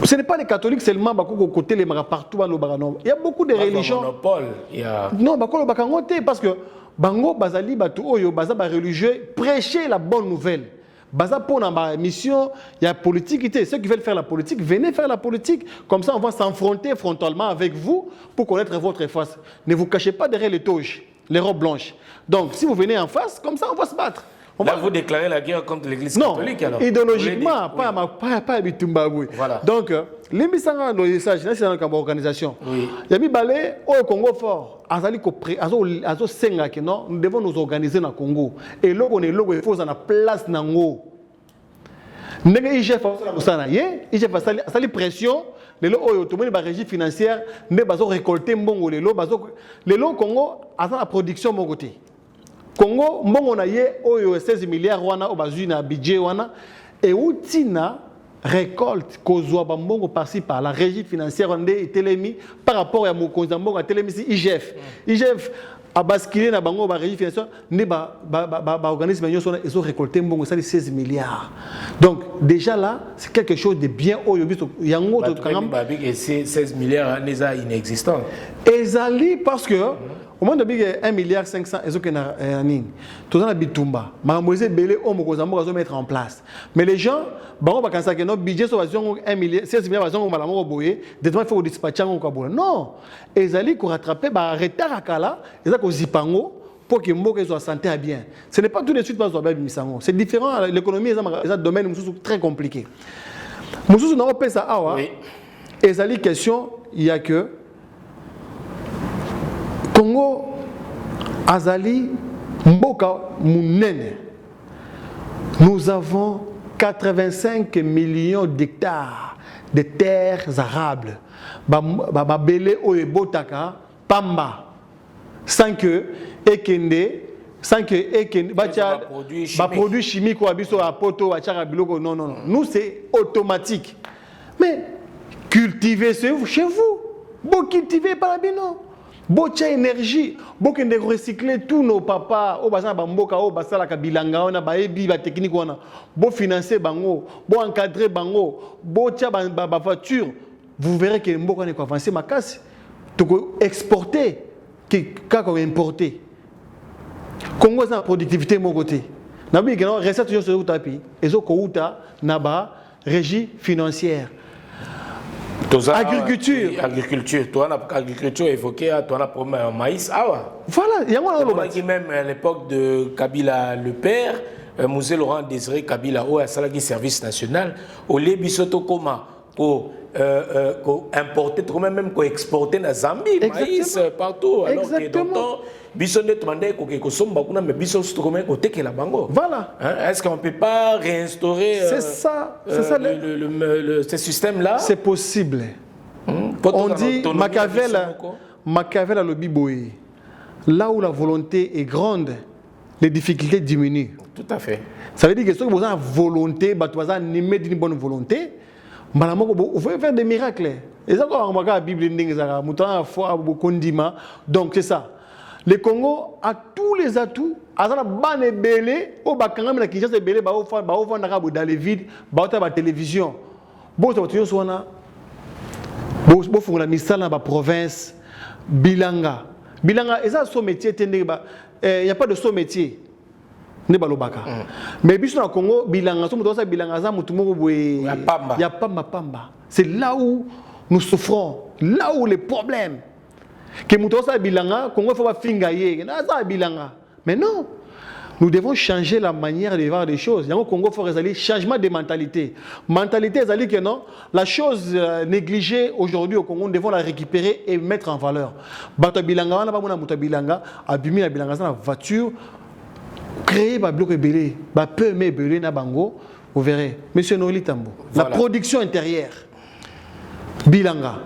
Ce n'est pas les catholiques seulement bako côté les partout il y a beaucoup de religions monopole il y a non bako bakangote parce que bango bazali batu oyo baza ba religieux prêcher la bonne nouvelle baza pour ma mission il y a politique ceux qui veulent faire la politique venez faire la politique comme ça on va s'affronter frontalement avec vous pour connaître votre face. Ne vous cachez pas derrière les toges, les robes blanches. Donc, si vous venez en face, comme ça, on va se battre. Là, vous déclarez la guerre contre l'Église catholique, alors? Non, idéologiquement, pas Bitumba. Voilà. Donc, l'Imbisanga, c'est une organisation. Il y a mis balé au Congo fort. Nous devons nous organiser dans le Congo. Et là, on est là, il faut la place dans le Congo. IGF a la pression. Les lots automobiles, la régie financière, ne pas récolter mbongo les lots Congo a la production mon côté. Congo mbongo na ye oyo 16 milliards wana obazu na budget wana et outina récolte kozwa mbongo par-ci par la régie financière ndé telemi par rapport à mon mbongo telemi IGF. IGF a basculé na bango ba régie financière ne ba organisme ils ont récolté mbongo ça 16 milliards. Donc déjà là c'est quelque chose de bien oyo biso yango to kangam et ces 16 milliards neza inexistants. Ezali parce que au moins de 1,5 milliard ezo que na nini tout ça na bitumba mamoise belé o mokozambo zo mettre en place mais les gens bango bakansa que no budget so bazongo 1 milliard 16 milliards bazongo mala moko boye des fois il faut dispatcher ngo kabula non ezali ko rattraper ba retard akala ezali ko zipango pour que mboka soit santé à bien. Ce n'est pas tout de suite pas bien misango, c'est différent. L'économie est un domaine très compliqué. Mususu na opesa awa ezali question il y a que Congo azali mboka munene. Nous avons 85 millions d'hectares de terres arables. Ba belé oyebotaka pamba sans que ekende produits chimiques ou abiso à poto à charabiloko non nous c'est automatique. Mais cultivez chez vous. Bon cultiver par bino. Bocha énergie, beaucoup de recycler tous nos papas, au bazar bamboka, au basala kabilanga, on a baebi ba technique on bo financer bango, bo encadrer bango, bocha ba voiture, vous verrez que mboka ne ko avancer ma casse, to exporter, ka ko importer. Congo sa productivité mon côté. Na bi que non recette toujours sur tapis, ezo ko uta na ba régie financière. Agriculture. Toi, l'agriculture évoquée, toi, la première maïs. Voilà, il y a même à l'époque de Kabila le père, Mosé Laurent Désiré Kabila, au Salagi Service National, au Lébisoto Koma, importer, même exporter na Zambie, maïs partout. Alors que d'autant, biso ne demandait que sommes beaucoup mais biso stromé côté que la bango. Voilà. Est-ce qu'on peut pas réinstaurer c'est ça ce système là? C'est possible. On dit Machiavel a le biboé. Là où la volonté est grande, les difficultés diminuent. Tout à fait. Ça veut dire que si vous avez une volonté, vous avez une bonne volonté, vous pouvez faire des miracles. Et ça, quand on regarde la Bible, donc c'est ça. Le Congo a tous les atouts. Dans les vides, dans la télévision. La province, Bilanga. Bilanga, et ça, son métier, il n'y a pas de son métier. Mais au Congo, Bilanga, c'est là où nous souffrons, là où les problèmes. Que Moutosa Bilanga, Congo faut pas fingayer, mais non. Nous devons changer la manière de voir les choses. Au Congo, il faut un changement de mentalité. Mentalité, c'est-à-dire que non, la chose négligée aujourd'hui au Congo, nous devons la récupérer et mettre en valeur. Bato Bilanga, on a pas Mouta Bilanga, abîmer la Bilanga dans la voiture, créer un bloc belé, un peu mais belé na bango, vous verrez. Monsieur Noli Tambo, la production intérieure, Bilanga,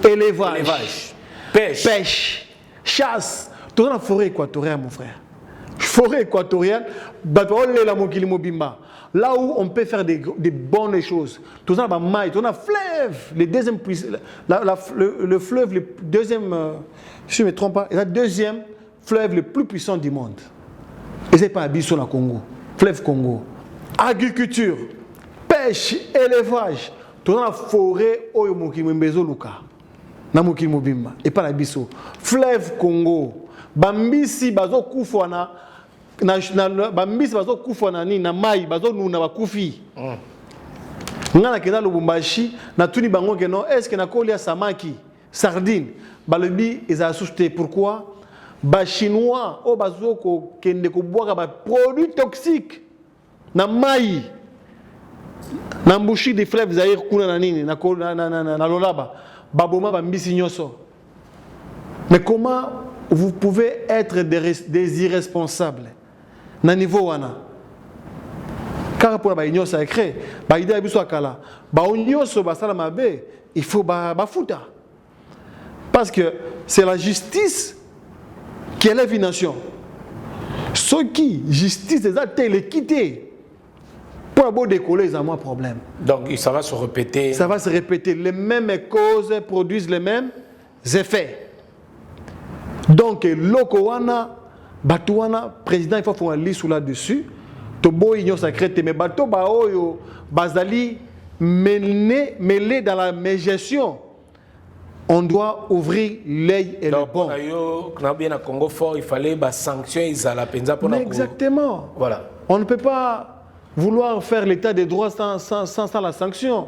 élevage, pêche, chasse. Tout dans la forêt équatoriale, mon frère. Forêt équatoriale, là où on peut faire des bonnes choses. Tout dans la maille, tout dans la fleuve, le fleuve, le deuxième, si je ne me trompe pas, le deuxième fleuve le plus puissant du monde. Et ce n'est pas Abisso, le Congo. Fleuve Congo. Agriculture, pêche, élevage. Tout dans la forêt, et pas Abisso. Fleuve Congo. Bambisi bazo kufwana bambisi bazo kufwana ni na mai bazo nuna bakufi ngana kena Lubumbashi na tuni bango que non est-ce que na kolia samaki sardine balobi eza assusté pourquoi ba chinois o bazo ko kende ko boire ba produits toxiques na mai na mbushi des fleuves zaire kuna na nini na lolaba baboma bambisi nyoso. Mais comment vous pouvez être des irresponsables na niveau wana car pour ba ignoso sacré ba idée biso akala ba ignoso ba sala mabe il faut ba futa parce que c'est la justice qui élève une nation. Ce qui justice des actes l'équité pour avoir décoller ça moi problème. Donc ça va se répéter. Ça va se répéter, les mêmes causes produisent les mêmes effets. Donc, Lokowana, Batouana, président, il faut faire un liste là-dessus. Tobo Union Sacrée, mais Bato Baoyo, Bazali, mêlé dans la gestion. On doit ouvrir l'œil et le bon. Dans Congo fort, il fallait des sanctions. Exactement. Voilà. On ne peut pas vouloir faire l'état des droits sans la sanction.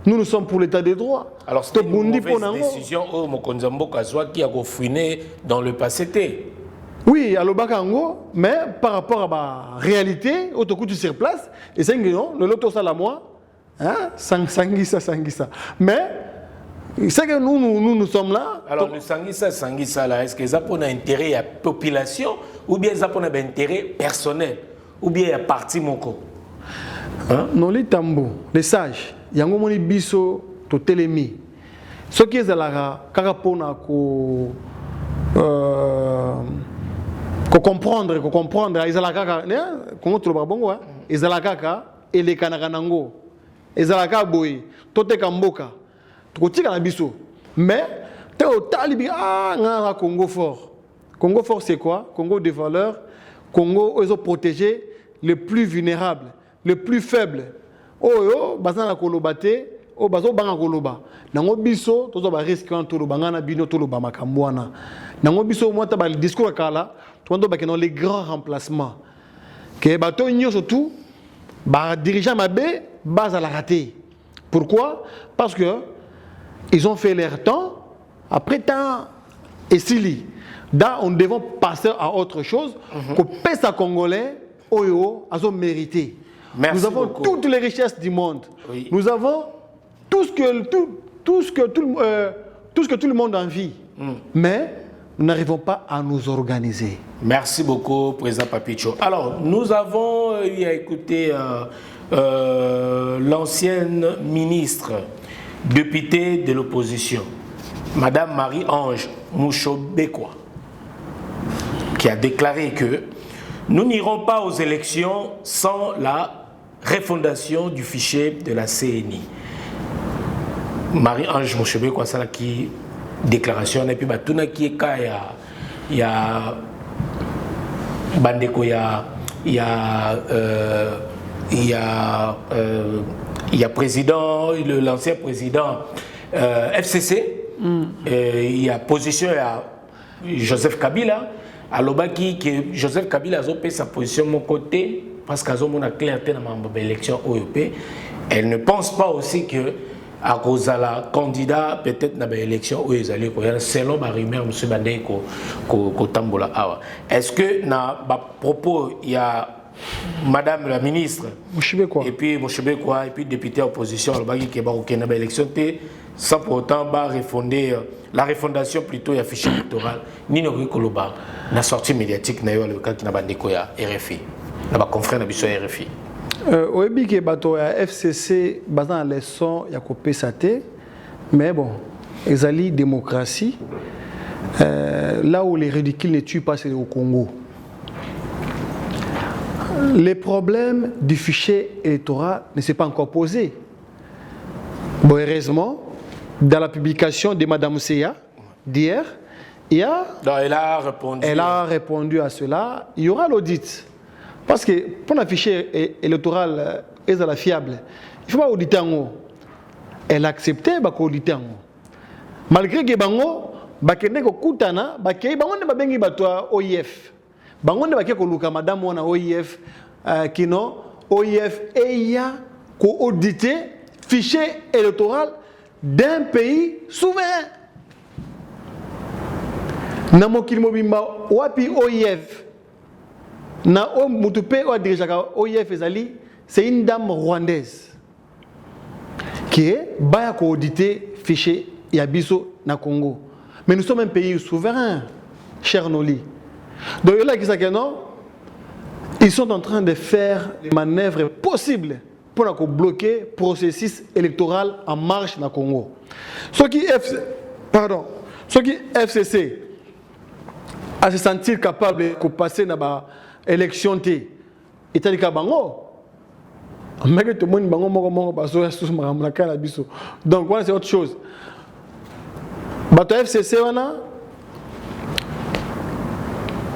Nous sommes pour l'état des droits. Alors, c'est une mauvaise décision au Mokonzambo Kazwa qui a refouiné dans le passé. Oui, à l'Obakango, mais par rapport à la réalité, au coup tu sur place, et c'est le loto ça la moi, hein, Sangisa. Mais, c'est que nous sommes là. Alors, le Sangisa là, est-ce que ça a un intérêt à la population, ou bien ça a un intérêt personnel, ou bien à parti moko? Non, les tambours, les sages. Yango moni biso to telemi soki ezalaka kaka pona ko comprendre ezalaka kaka kongo toloba bongo ezalaka kaka elekanaka nango ezalaka boye toteka mboka tokotika na biso mais te otali bi ngana Congo fort c'est quoi? Congo des valeurs, Congo ils ont protégé les plus vulnérables, les plus faibles. Oyo bazana kolobate o bazo banga koloba nango biso tozo ba risque en tolo bangana bino tolo ba makambwana nango biso mota ba discours kala tondo ba kenon les grands remplacements que bato nyo surtout ba dirigeant mabe base à la raté. Pourquoi? Parce que ils ont fait leur temps après temps et sili là on devait passer à autre chose que pèse à congolais oyo azo mérité. Merci nous avons beaucoup. toutes les richesses du monde. Oui. Nous avons tout ce que tout le monde envie. Mais nous n'arrivons pas à nous organiser. Merci beaucoup, Président Papicho. Alors, nous avons eu à écouter l'ancienne ministre, députée de l'opposition, Madame Marie-Ange Mouchobekwa, qui a déclaré que nous n'irons pas aux élections sans la refondation du fichier de la CNI. Marie-Ange Mouchobekwa, c'est là qui déclaration et puis batuna qui est cas il y a bandeko il y a président l'ancien président FCC il y a position à Joseph Kabila à l'obaki que Joseph Kabila a fait sa position de mon côté parce qu'à mon clarté dans ma élection OEP elle ne pense pas aussi que à cause de la candidat peut-être dans l'élection où ils allaient selon ma rumeur monsieur Bandé ko tambola awa est-ce que na propos il y a madame la ministre Mouchibekwa et puis Mouchibekwa et puis député opposition le bagi qui ba ko na élection sans pour autant ba refonder la refondation plutôt il y a fichier électoral ni no koloba na sortie médiatique na yo le cas qui na bandeko ya RFI na ba confrère na biso RFI. Oyebi ke bato ya FCC basant na leçon ya kopesa te mais bon ezali démocratie là où les ridicules ne tuent pas c'est au Congo. Les problèmes du fichier électoral ne s'est pas encore posé. Bon, heureusement, dans la publication de Madame Seya d'hier, elle a répondu à cela. Il y aura l'audit. Parce que pour un fichier électoral fiable, il faut pas auditer en haut. Elle a accepté d'auditer en haut. Malgré que bango, bakende ko kutana, bakei bango ne babengi batwa OIF. Bango ne bakeko luka madame wana OIF kino OIF eya ko auditer fichier électoral d'un pays souverain. Na mokili mobimba wapi OIF na mutupe o dirigaka OIF ezali c'est une dame rwandaise qui est baya ko auditer fichier ya biso na Congo. Mais nous sommes un pays souverain, cher Noli. Donc là qui que non, ils sont en train de faire des manœuvres possibles pour bloquer le processus électoral en marche na Congo. Ce qui FCC à se sentir capable de passer dans l'élection T. État bango. Mais tout le monde donc voilà c'est autre chose. Bato FCC wana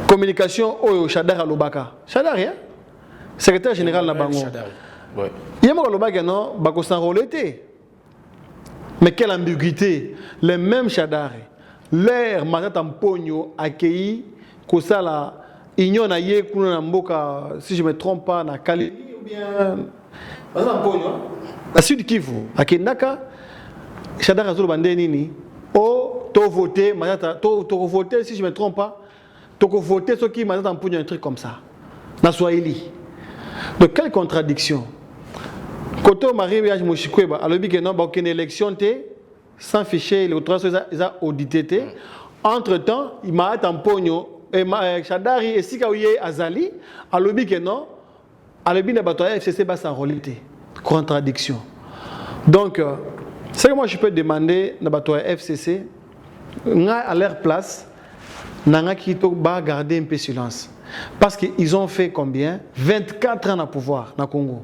communication au Chadar Alobaka. Chadar rien. Secrétaire général na bango. Ouais. Il y a mon Alobaka non, bako s'enrôler. Mais quelle ambiguïté. Les mêmes Chadar. L'air Matata Mpogno accueilli Kosala Union na ye kuna na mboka si je me trompe pas na Kali ou bien Matata Mpogno la Sud Kivu akendaka Chadar azolo bande nini o to voter Matata to voter si je me trompe pas to voter ce qui Matata Mpogno un truc comme ça na Swahili. Donc quelle contradiction. Koto Marie Biage Moshikweba alobi que non ba aucune élection té sans fichier, les trois choses ils ont audité. Entre-temps, il m'a tampogno et Chadari et Sikaouye Azali a lobby que non, a lobby na bato FCC bas s'enrôler. Contradiction. Donc, c'est que moi je peux demander na bato FCC à leur place, n'a qui ba garder un peu silence. Parce qu'ils ont fait combien 24 ans à pouvoir na Congo.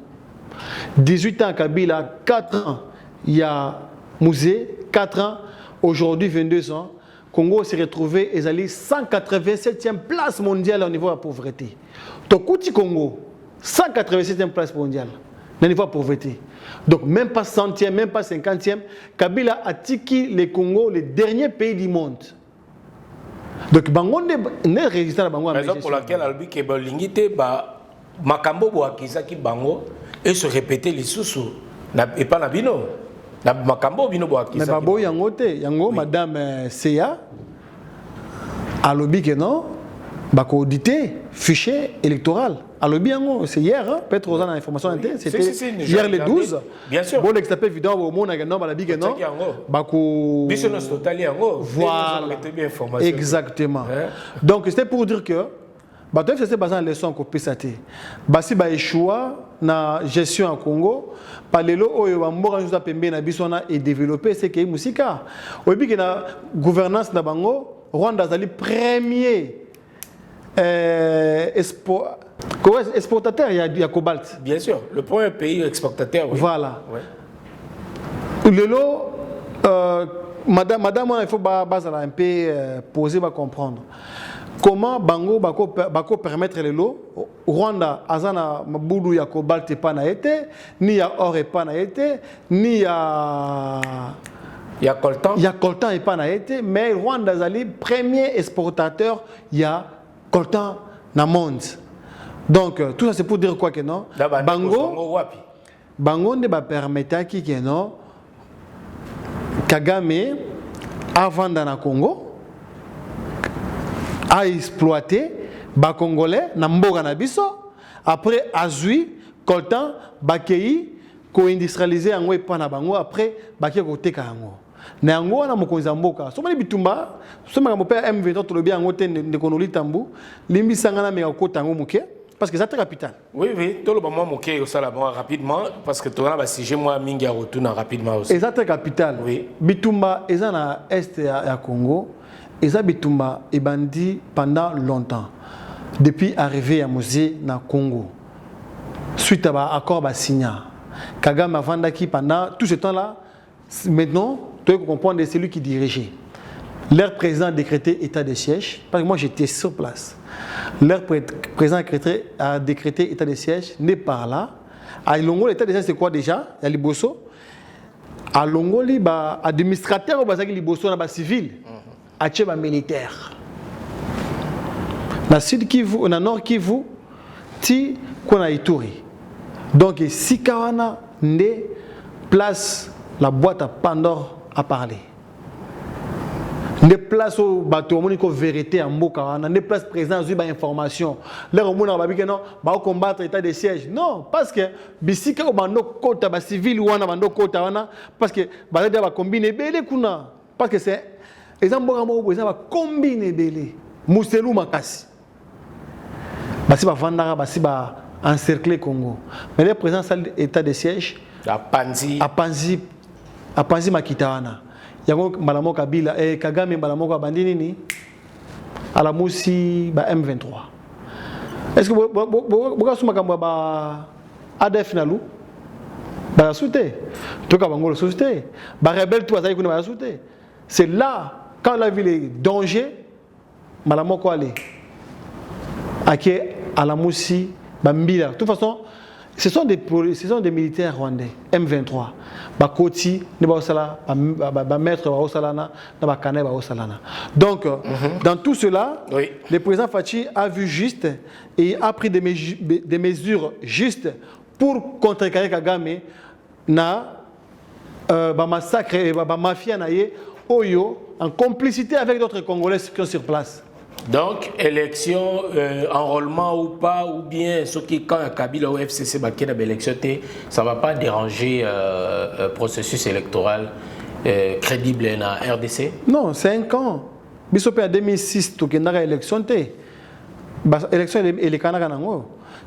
18 ans à Kabila, 4 ans il y a Musée, 4 ans, aujourd'hui 22 ans, Congo s'est retrouvé et allé 187e place mondiale au niveau de la pauvreté. Tokouti Congo, 187e place mondiale au niveau de la pauvreté. Donc même pas 100e, même pas 50e, Kabila a tiki le Congo, le dernier pays du monde. Donc bango ne résistant à bango. Raison pour laquelle albi ke bolingité ba makambo bo akizaki bango et se répéter les sous et pas na bino. Mais babo yango te yango madame Seya alobi que non bako auditer fichier électoral. Alors bien c'est hier hein, peut-être aux informations internes, c'était hier le 12. Bien sûr. Bon l'extrait évident au monde non ba la big non. Bako business total yango. Voilà. Exactement. Donc c'était pour dire que bato FCC basé en leçon ko pesate. Basi ba échoua na gestion en Congo. Palelo oyo ba mboka nzuza pembe na biso na et développer c'est que musika. Oyebi que na gouvernance na bango Rwanda zali premier exportateur il y a cobalt. Bien sûr, le premier pays exportateur. Oui. Voilà. Ouais. Lelo madame il faut un peu poser va comprendre. Comment bango bako permettre lelo Rwanda azana mabudu ya cobalt pas na été ni ya or pas na été ni ya il y a coltan. Il y a coltan et pas na été mais Rwanda zali premier exportateur il y a coltan na monde. Donc tout ça c'est pour dire quoi que non bango ne ba permettre qui que non Kagame avant dans le Congo a exploité ba congolais na mboka na biso après azui coltan bakei ko industrialiser yango et pas na bango après bakie ko teka yango na yango na mokonzi mboka so mali bitumba so maka mo père M23 to lobi yango te ne konoli tambu limbi sangana me ko tango muke parce que c'est très capital. Oui tout le moment moké au sala rapidement parce que toi là si j'ai moi mingi à retourner rapidement aussi. C'est très capital. Oui. Bitumba ezana est ya Congo. Eza bitumba ebandi pendant longtemps depuis arrivé à Mosé na Congo suite à accord ba signé Kagame avandaki pendant tout ce temps là maintenant tu dois comprendre c'est lui qui dirigeait leur président a décrété état de siège parce que moi j'étais sur place leur président a décrété état de siège n'est pas là à Longo l'état de siège c'est quoi déjà il y a Liboso à Longo li ba administrateur ou bazaki Liboso na ba civil Acheba militaire. Na sud Kivu, na nord Kivu, ti kona Ituri. Donc si kawana ne place la boîte à Pandore à parler. Ne place au bateau monico vérité en mboka wana, ne place présence ba information. Là on mona ba bi que non, ba combattre état de siège. Non, parce que bisika o bando kota ba civil wana bando kota wana parce que ba ba combiner belé kuna parce que c'est exemple moko exemple combiner belé muselu makasi basi ba vandara basi ba encercler Congo mais le président salle état de siège à Panzi makitawana yango malamo Kabila Kagame malamo bandini ni ala musi ba M23 est-ce que boka suma kamba ba ADF nalu ba souté to ka bango souté ba rebelle tout azali kuna ba souté c'est là quand la ville est danger, malamo ko aller. Ake alamusi bambila. De toute façon, ce sont des militaires rwandais M23. Bakoti ne ba osala ba maître ba osala na ba kané ba osala na. Donc dans tout cela, oui. Le président Fachi a vu juste et a pris des mesures justes pour contrecarrer Kagame na ba massacre et ba mafia na ye Oyo en complicité avec d'autres Congolais qui sont sur place. Donc, élection, enrôlement ou pas, ou bien ce qui, quand Kabila ou FCC va quitter l'élection, ça ne va pas déranger le processus électoral crédible dans la RDC? Non, 5 ans. Bisopé en 2006, tu as élection. L'élection et les Canadiens.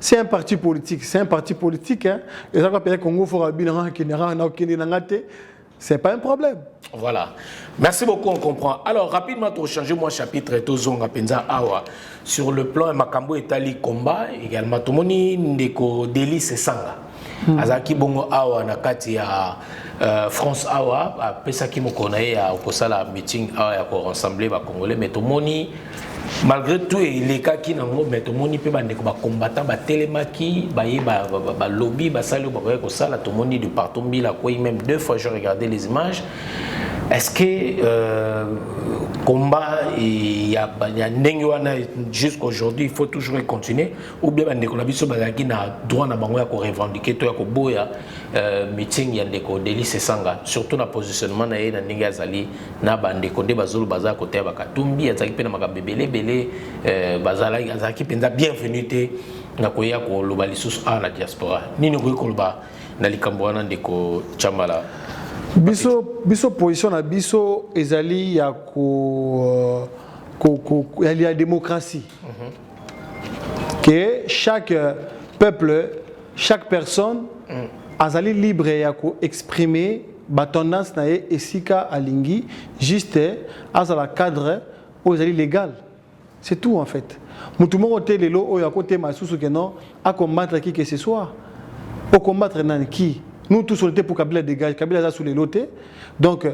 C'est un parti politique. C'est un parti politique. Et ça va payer Congo pour c'est pas un problème. Voilà. Merci beaucoup, on comprend. Alors, rapidement, pour changer mon chapitre, sur le plan Makambo Etali combat, également, tout le monde ndeko délice sanga. Azaki bongo awa nakati ya France awa, pesa ki mokonaye ya okosala meeting awa ya ko rassembler ba Congolais, mais tout le monde malgré tout les cas qui n'ont mais tout le monde peut bande ba combattant ba télémaki ba lobby ba salu ba ko sala tout le monde de partout bila quoi même 2 fois je regardais les images Est-ce que combat il y a jusqu'aujourd'hui il faut toujours continuer ou bien ndeko na biso bazaki na droit na bango ya ko revendiquer to ya ko boya meeting ya ndeko Délice Esanga surtout na positionnement na ye na ndenge azali na bandeko nde bazolo baza côté ba Katumbi azaki pe na makabebele belé bazala azaki penza bienvenue te na ko ya ko loba lisusu a na diaspora nini ko koloba na likambo wana ndeko Chamala. Biso position na biso ezali ya la démocratie. Que chaque peuple, chaque personne azali libre ya ko exprimer ba tendance na ye esika alingi juste azala cadre ou ezali légal. C'est tout en fait. Mutu moko te lelo oyo akote masusu ke non a combattre qui que ce soit. Pour combattre nan qui? Nous tous on était pour Kabila dégage, Kabila est sous les lotés. Donc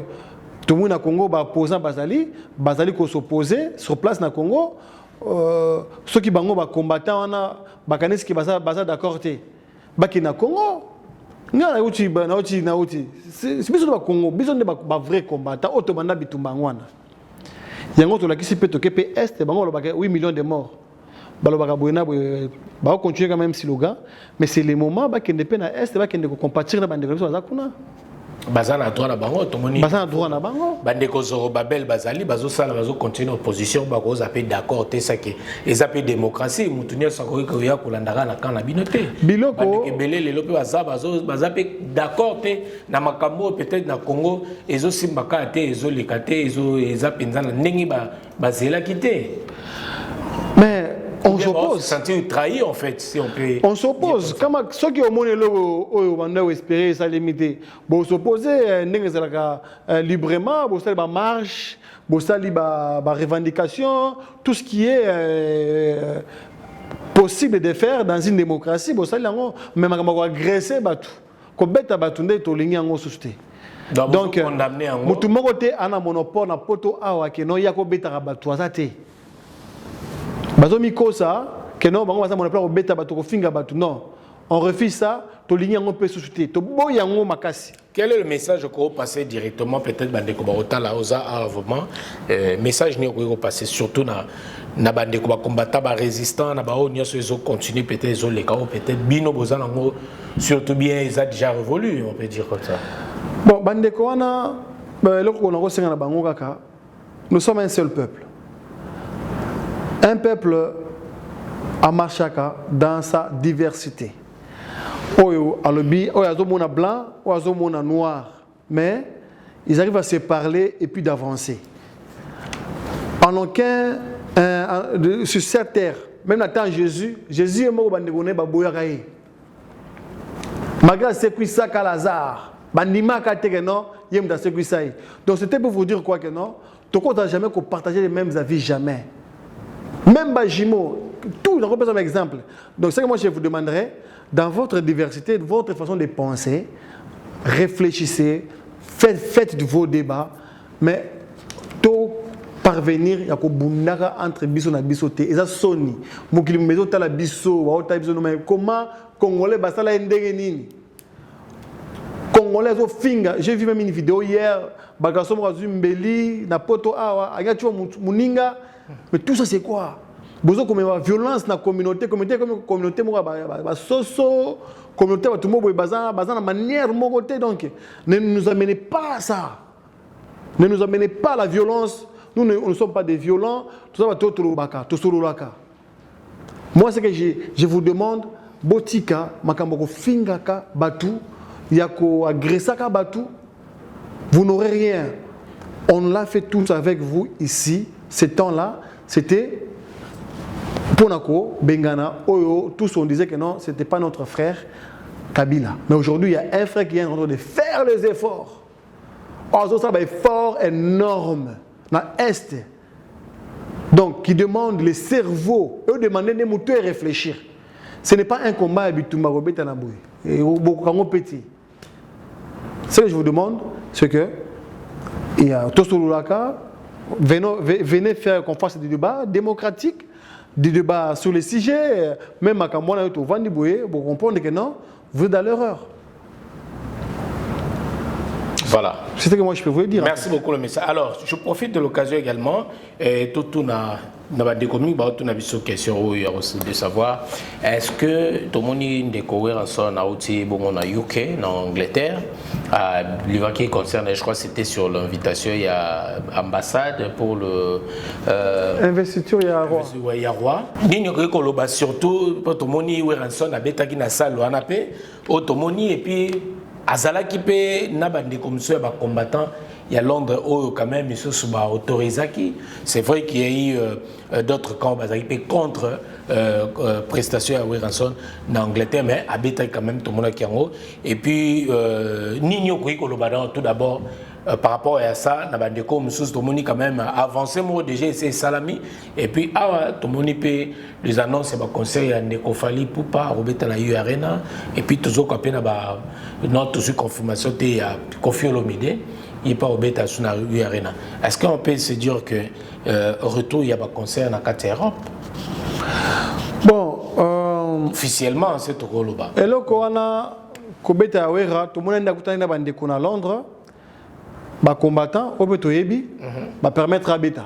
tout le monde au Congo va opposant Bazali ko s'opposer sur place na Congo. Ceux qui bango va combattant on a bakanis qui baza d'accord té. Baki na Congo. Na uti. C'est besoin de Congo, besoin de ba vrai combattant automanda bitumba ngwana. Yango to la kisi pe to kepe est bango lo baka 8 millions de morts. Balobaka boyena ba continuer quand même slogan mais c'est les moments ba kende pe na est ba kende ko compatir na bande ko bazakuna bazana droit na bango to moni bazana droit na bango bande ko zoro babel bazali bazo sala bazo continuer opposition ba ko zape d'accord te ça que ezape démocratie mutunia sako ko ya kolandaka na kana binote biloko bande ke belé lelo pe bazape d'accord te na makambo peut-être na Congo ezo simbaka te ezo lekate ezo ezape nzana ndenge bazela kité mais on s'oppose. On se sentir trahi en fait, si on peut. On s'oppose. Comme ceux qui ont monnaie au espérer ça limité. Bon s'opposer librement, bon ça ba marche, bon ça ba revendication, tout ce qui est possible de faire dans une démocratie, bon ça lango même agresser batu. Ko beta batunde to lingi ngo susté. Donc condamné en mutu moko te ana monopole na poto awa ke no yako beta batu azate. Bazomi kosa que non bango baza monopole beta batu ko finga batu non. On refuse ça, to lingi ngo pe susté. To boya ngo makasi. Quel est le message qu'on va passer directement peut-être bandeko ba la oza arvement message ni ko passer surtout na bandeko ba combattant ba résistant na ba onyo so continuer peut-être zo les cas peut-être bino bozana ngo surtout bien ils a déjà révolu on peut dire comme ça. Bon bandeko wana loko na ko senga na bango kaka nous sommes un seul peuple. Un peuple à Machaka dans sa diversité. Oyo alobi oyo azomona blanc oyo azomona noir mais ils arrivent à se parler et puis d'avancer en aucun sur cette terre même dans temps Jésus est mort bandekone baboyaka ye malgré sekwisa ka Lazare bandima ka te que non yem dans sekwisa ye donc c'était pour vous dire quoi que non toko n'a jamais qu'on partager les mêmes avis jamais même bajimo tout on représente un exemple donc c'est que moi je vous demanderais dans votre diversité, votre façon de penser, réfléchissez, faites vos débats, mais tout parvenir à kobundaka entre biso na biso te. Eza soni. Mokili mezo tala biso, wa ota biso no mais comment Congolais basala ndenge nini? Congolais zo finga. J'ai vu même une vidéo hier, bagaso mo mbeli na poto awa, anya tu muninga, mais tout ça c'est quoi? Bozo comme la violence na communauté mo ba soso communauté ba tout mo bazan na manière mo côté donc ne nous amenez pas à ça. Ne nous amenez pas à la violence. Nous ne sommes pas des violents. Tout ça va tout lobaka, tout sololaka. Moi c'est que je vous demande botika makambo ko fingaka batu yako agressaka batu. Vous n'aurez rien. On l'a fait tous avec vous ici. Ces temps-là, c'était Ponako, Bengana, Oyo, tous on disait que non, ce n'était pas notre frère Kabila. Mais aujourd'hui, il y a un frère qui est en train de faire les efforts. Or, ça va être fort, énorme, dans l'Est. Donc, qui demande les cerveaux, eux demander des moutons et réfléchir. Ce n'est pas un combat à Bitumba Robert Tanaboui. Et au petit. Ce que je vous demande, c'est que, il y a Tosolulaka, venez faire qu'on fasse des débats démocratiques. Des débats sur les sujets, même à Kamwana et au Vandiboué, pour comprendre que non, vous êtes dans l'erreur. Voilà. C'est ce que moi je peux vous dire. Merci beaucoup le message. Alors, je profite de l'occasion également, tout na découvert une question de savoir est-ce que tout le monde a découvert en UK, en Angleterre, le qui concerne, je crois que c'était sur l'invitation, il y a ambassade pour le investiture, il y a roi. Il y a roi. Surtout pour tout le monde a bétaki na salle et puis azala qui peut n'abandonner comme ça ba combattant. Il y a Londres où quand même ils sont autorisés. C'est vrai qu'il y a eu d'autres camps qui contre prestation à Wilson en Angleterre, mais à Bétail quand même tout le monde qui est en haut. Et puis Nino Kouikolobadan tout d'abord par rapport à ça, tout le monde quand même avancé moi déjà c'est Salami et puis tout le monde peut les annonces et conseil à Nekofali pour pas Robert la U Arena et puis toujours quand peine notre confirmation était à Kofi Olomide. Il n'est pas au bêta sur la U Arena. Est-ce qu'on peut se dire que retour il y a un concert dans la Europe? Bon, officiellement c'est au Goloba. Et là qu'on a Kobeta Awera, tout le monde a écouté na bande à Londres, ba combattant au beto yebi, ba permettre à bêta.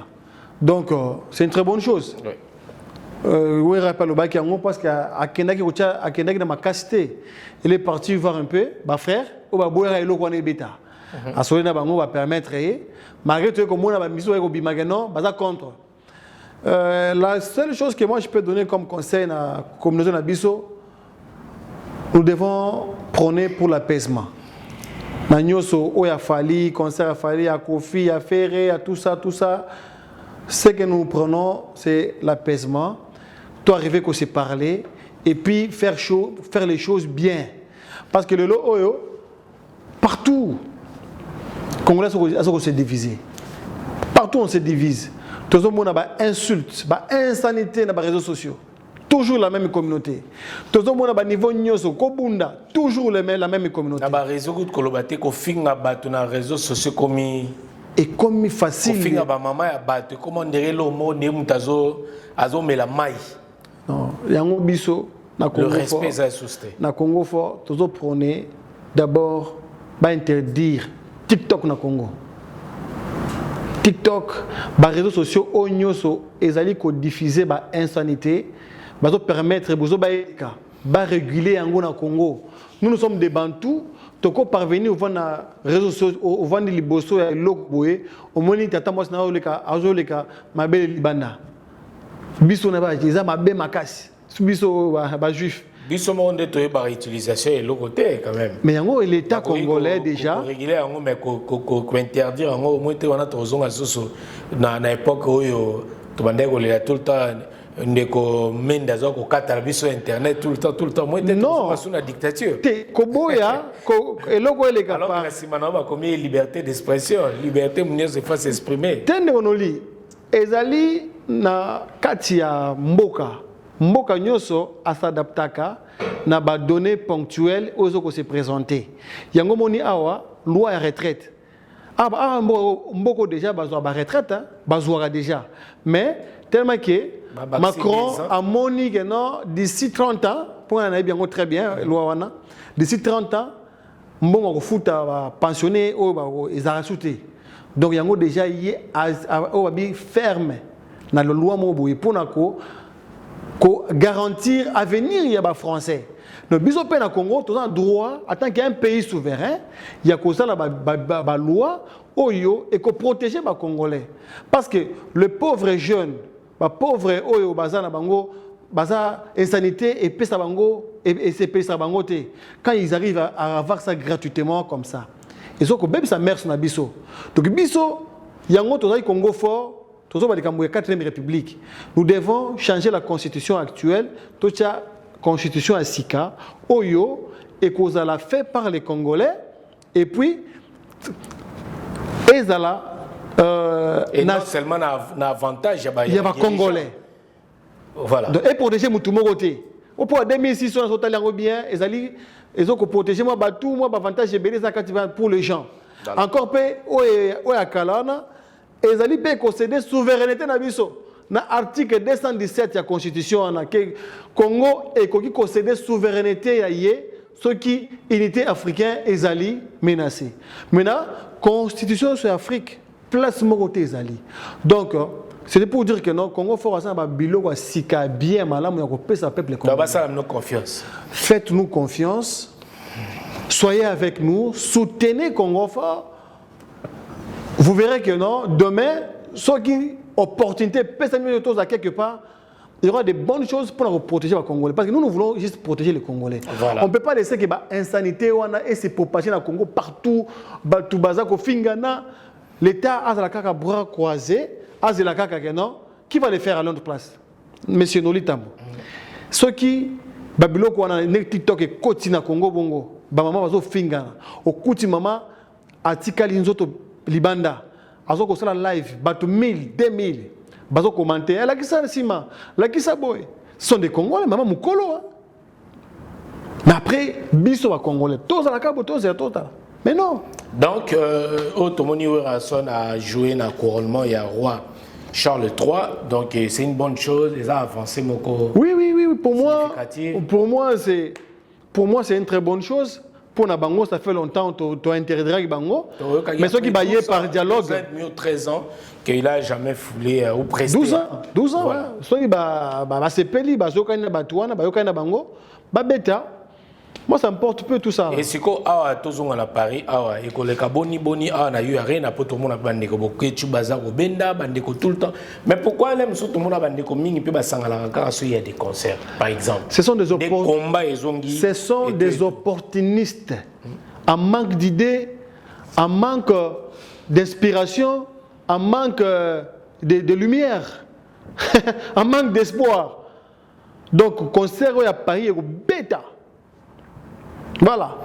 Donc c'est une très bonne chose. Oui. Ouera pas le bac en parce qu'à Kendaki à Kendaki dans ma casté, il est parti voir un peu, ba frère, ou ba boera elo qu'on est bêta. À ce moment-là, on va permettre, malgré tout, comme on a mis au Bimagano, on va contre. La seule chose que moi je peux donner comme conseil à la communauté Nabiso, nous devons prôner pour l'apaisement. Nanyoso, Oya Fali, concert à Fali, à Kofi, à Ferré, à tout ça, ce que nous prenons, c'est l'apaisement. Toi, arriver qu'on se parler et puis faire les choses bien. Parce que le lot, partout, les Congolais sont divisés. Partout on se divise. Tout le monde a des insultes, des insanités dans les réseaux sociaux. Toujours la même communauté. Tout le monde a des niveaux nyoso, kobunda, toujours la même communauté. Dans les réseaux de réseaux sociaux comme et comme facile. Finga ba maman ya bato comment dirait le mot ne mutazo azo mela mai. Non, yango biso na Congo. Le respect ça susté. Na Congo fort, toujours prôner d'abord ba interdire TikTok na Congo. TikTok, les réseaux sociaux, onyoso, ezali ko diffuser ba insanité, ba permettre bozo ba réguler en na Congo. Nous sommes des Bantous, toko parvenir au réseaux sociaux, au vent de liboso et lokboé, au moni tata mos na oleka, azoleka, mabel libana. Biso na ba jeza mabe makasi. Biso ba juif. Biso monde to par utilisation et locoté quand même. Mais yango l'État congolais déjà réguler yango mais ko interdire yango au moins te wana tozonga soso na époque oyo to bandeko le tout le temps ndeko menda zo ko katala biso internet tout le temps moi te non sous la dictature. Te koboya ko eloko ele kappa. Alors que si manaba comme liberté d'expression, liberté munyo se fasse exprimer. Tende onoli ezali na kati ya mboka nyoso asadaptaka na ba données ponctuelles aux autres se présenter. Yango moni awa loi à retraite. Mboko déjà bazwa ba retraite bazwa déjà. Mais tellement que Macron a moni que non d'ici 30 ans pour en bien très bien loi wana d'ici 30 ans mbongo ko futa ba pensionné o ba ezarasuté. Donc yango déjà y est ferme na la loi mo boye pour nako garantir l'avenir il y a des Français. Le bisope na Congo, tout un droit en tant qu'un pays souverain, il y a que ça la loi oyo et que protéger les Congolais. Parce que le pauvre jeune, le pauvre oyo baza na bango, baza insanité et pesa bango et c'est pesa bango te. Quand ils arrivent à avoir ça gratuitement comme ça. Ils ont que même sa mère son biso. Donc biso yango to za Congo fort. Toujours la 4e République. Nous devons changer la constitution actuelle, toute la constitution à Sika, Oyo, et qu'on a fait par les Congolais, et puis, et non seulement un avantage, il y a des Congolais. Voilà. Et protéger mon tout mon côté. Au point 2006, on a totalement bien, ils ont protégé moi, tout, moi, avantage pour les gens. Encore peu, Oya Kalana, et ils allaient concéder souveraineté na biso na article 217 de la constitution na Congo et qui concéder souveraineté ya ce qui unité africaine ezali menacée. Maintenant, constitution sur Afrique, place mon côté ezali. Donc, c'est pour dire que non, Congo faut avoir biloko sika bien malam ya ko pesa peuple congolais. Ça nous confiance. Faites-nous confiance. Soyez avec nous, soutenez Congo fort. Vous verrez que non, demain, ceux qui opportunité pesa mieux à quelque part, il y aura des bonnes choses pour nous protéger les Congolais. Parce que nous voulons juste protéger les Congolais. Voilà. On ne peut pas laisser que l'insanité et se propager dans le Congo partout, tout bazako fingana, l'État a la caca bras croisés. Qui va les faire à notre place? Monsieur Nolitambo. Ceux qui, Babylone, qui ont TikTok et Koti na Congo Bongo, Bamama Bazo Fingana, au Koti Mama, Atikali Nzoto Libanda, Azo Kosala live, Bato 1000, 2000, Bazo commenter, la Kissa Sima, la Kissa Boy, sont des Congolais, Maman Moukolo. Mais après, Bisso va Congolais, tous à la cabo, tous à tout. Mais non. Donc, Otomoni Werrason a joué dans le couronnement, il y a roi Charles III, donc c'est une bonne chose, ils ont avancé beaucoup. Oui, pour moi, c'est une très bonne chose. Pour Nabango, ça fait longtemps que tu as interdit avec Bango. Mais ceux qui baillent par dialogue. 13 ans qu'il n'a jamais foulé ou presté. 12 ans, voilà. Ceux qui se peli, Bango, Beta. Moi, ça me porte peu tout ça. Et c'est quoi, tous à Paris, et que les Boni, na eu rien à tout le monde a bandé que tu bazar au Benda, bandé tout le temps. Mais pourquoi même tout le monde a bandé comme il peut il y a des concerts, par exemple. Ce sont des combats et ce sont des opportunistes. En manque d'idées, en manque d'inspiration, en manque de lumière, en manque d'espoir. Donc, concert à Paris est bêta. Voilà.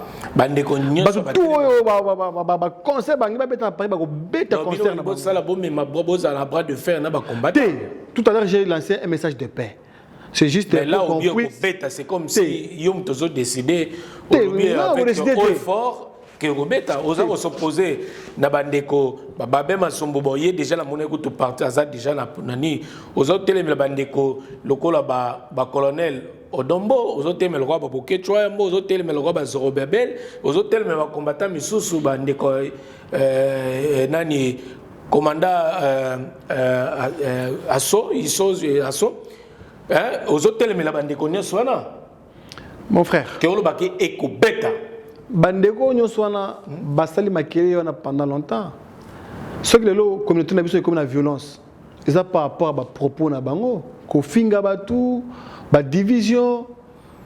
Tout à l'heure, j'ai lancé un message de paix. C'est juste là où c'est comme si Yom Tozo décidé avec fort que Robeta osa s'opposer na bandeko babé masombo boye déjà la monnaie que tu parti azad déjà na nani osa télé la bandeko lokola ba colonel Odombo, aux hôtels, mais le roi Baboké, aux hôtels, mais le roi Bazoro Babel, aux hôtels, mais le combattant Missoussou, Nani, commandant Asso, Asso, aux hôtels, mais la bandeko Nyoswana. Mon frère. Que le baquet Eko Beta. Bandeko Nyoswana, Basali Makere, pendant longtemps. Ce que la communauté n'a pas comme la violence. Et ça par rapport à propos na bango, ko finga batu. La division,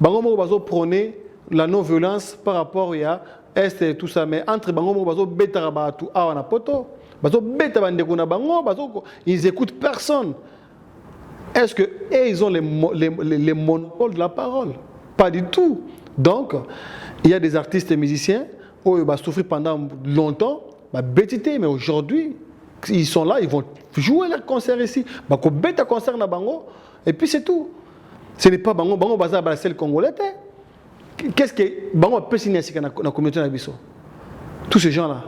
Bango Bazo prôner la non-violence par rapport à Est et tout ça, mais entre Bango Bazo bêta tout à na poto, Bazo bêta bandeko na Bango, Bazo ils écoutent personne. Est-ce que ils ont les monopoles de la parole? Pas du tout. Donc, il y a des artistes et musiciens qui ont souffert pendant longtemps, bêtité, mais aujourd'hui, ils sont là, ils vont jouer leur concert ici, Bako bêta concert na Bango, et puis c'est tout. Ce n'est pas Bango, Bango Baza Bassel Congolais. Qu'est-ce que Bango peut signer dans la communauté d'Abisso? Tous ces gens-là.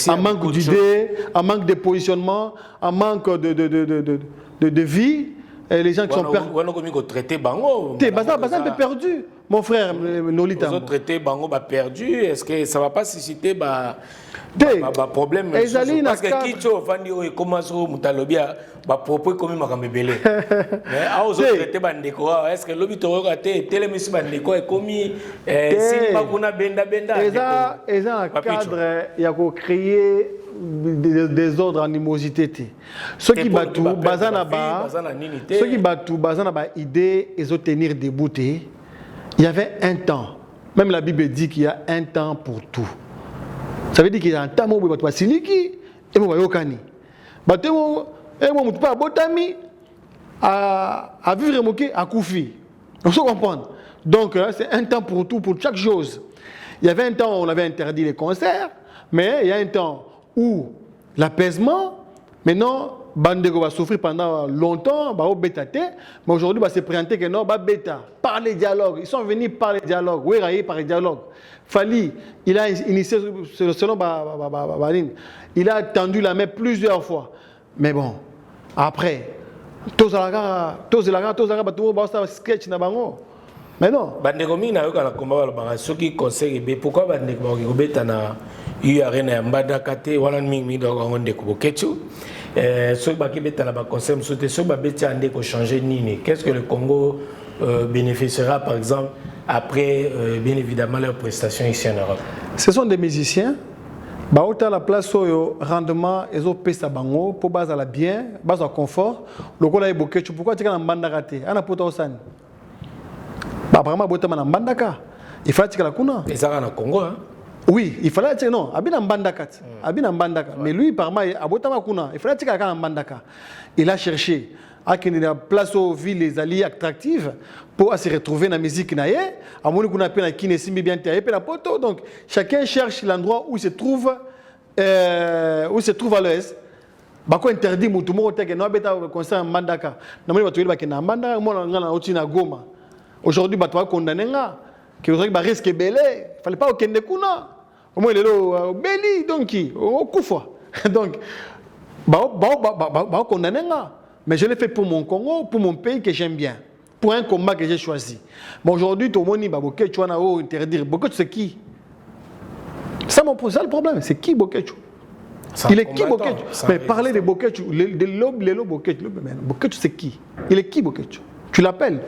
En manque d'idées, en manque de positionnement, en manque de vie, et les gens qui sont perdus. On a traité Bango. Baza un peu perdu, mon frère Nolita. Ils ont traité Bango perdu. Est-ce que ça ne va pas susciter problème? Parce que qui tu commence au Moutalobia, propos comme Makambele. Mais à aux autres traité Bandeko, est-ce que l'objet a été télémis Bandeko est commis si Bakuna Benda Benda? Ils ont un cadre, il y a créé des ordres animosité. Ceux qui battent Bazanaba, ceux qui battent Bazanaba, idée, ils ont tenir debout. Il y avait un temps. Même la Bible dit qu'il y a un temps pour tout. Ça veut dire qu'il y a un temps où il y a Siliki et il y a Yokani. Il y a Botami à vivre à Koufi. On se comprend. Donc, c'est un temps pour tout, pour chaque chose. Il y avait un temps où on avait interdit les concerts, mais il y a un temps où l'apaisement, maintenant, Bandeko va souffrir pendant longtemps, mais aujourd'hui, c'est présenté que non, bêta, par les dialogues. Ils sont venus par les dialogues, oui, par les dialogues. Fali, il a initié, selon il a tendu la main plusieurs fois. Mais bon, après, tous les sketch na bango. Mais non. Bandeko mingi na yoka na combat balobanga soki conseil ebe pourquoi bandeko bakoki kobeta na URN ya mbandaka te wana mingi donc yango ndeko Bokecho soki bakibeta na baconseil mosusu te soki babeti ya ndeko changer nini qu'est-ce que le Congo bénéficiera par exemple après bien évidemment leurs prestations ici en Europe? Ce sont des musiciens. Baota la place au rendement et au pesa bango pour base à la bien, base au confort. Le Congo est Bokecho pourquoi tu es en mbandaka te? Ana poto osani. Bah vraiment bota na mbandaka. Il fallait que la kuna. Et ça en Congo hein? Oui, il fallait dire non, Abina Mbandaka. Abina Mbandaka. Mais lui, par moi, Abotama Kuna, il fallait dire qu'il Mbandaka. Il a cherché à qu'il y ait place aux villes, les alliés attractives pour se retrouver dans la musique. À mon qu'on appelle la Kinesimbi bien taillé, la poto. Donc, chacun cherche l'endroit où il se trouve à l'aise. Bako interdit mutu mo teke no beta concert Mbandaka. Na moni batu ba na Mbandaka mo na oti na Goma. Aujourd'hui batu ba condamner nga. Que vous risque belé, il fallait pas au Kende Kuna. Au moins, il est là, belé, donc, au Koufa. Donc, condamné. Mais je l'ai fait pour mon Congo, pour mon pays que j'aime bien, pour un combat que j'ai choisi. Mais aujourd'hui, tout le monde dit, tu as interdire. Bokecho, c'est qui? Ça, le problème, c'est qui Bokecho? Il est qui Bokecho? Mais parler de Bokecho, de l'homme Bokecho, Bokecho, c'est qui? Il est qui Bokecho? Tu l'appelles,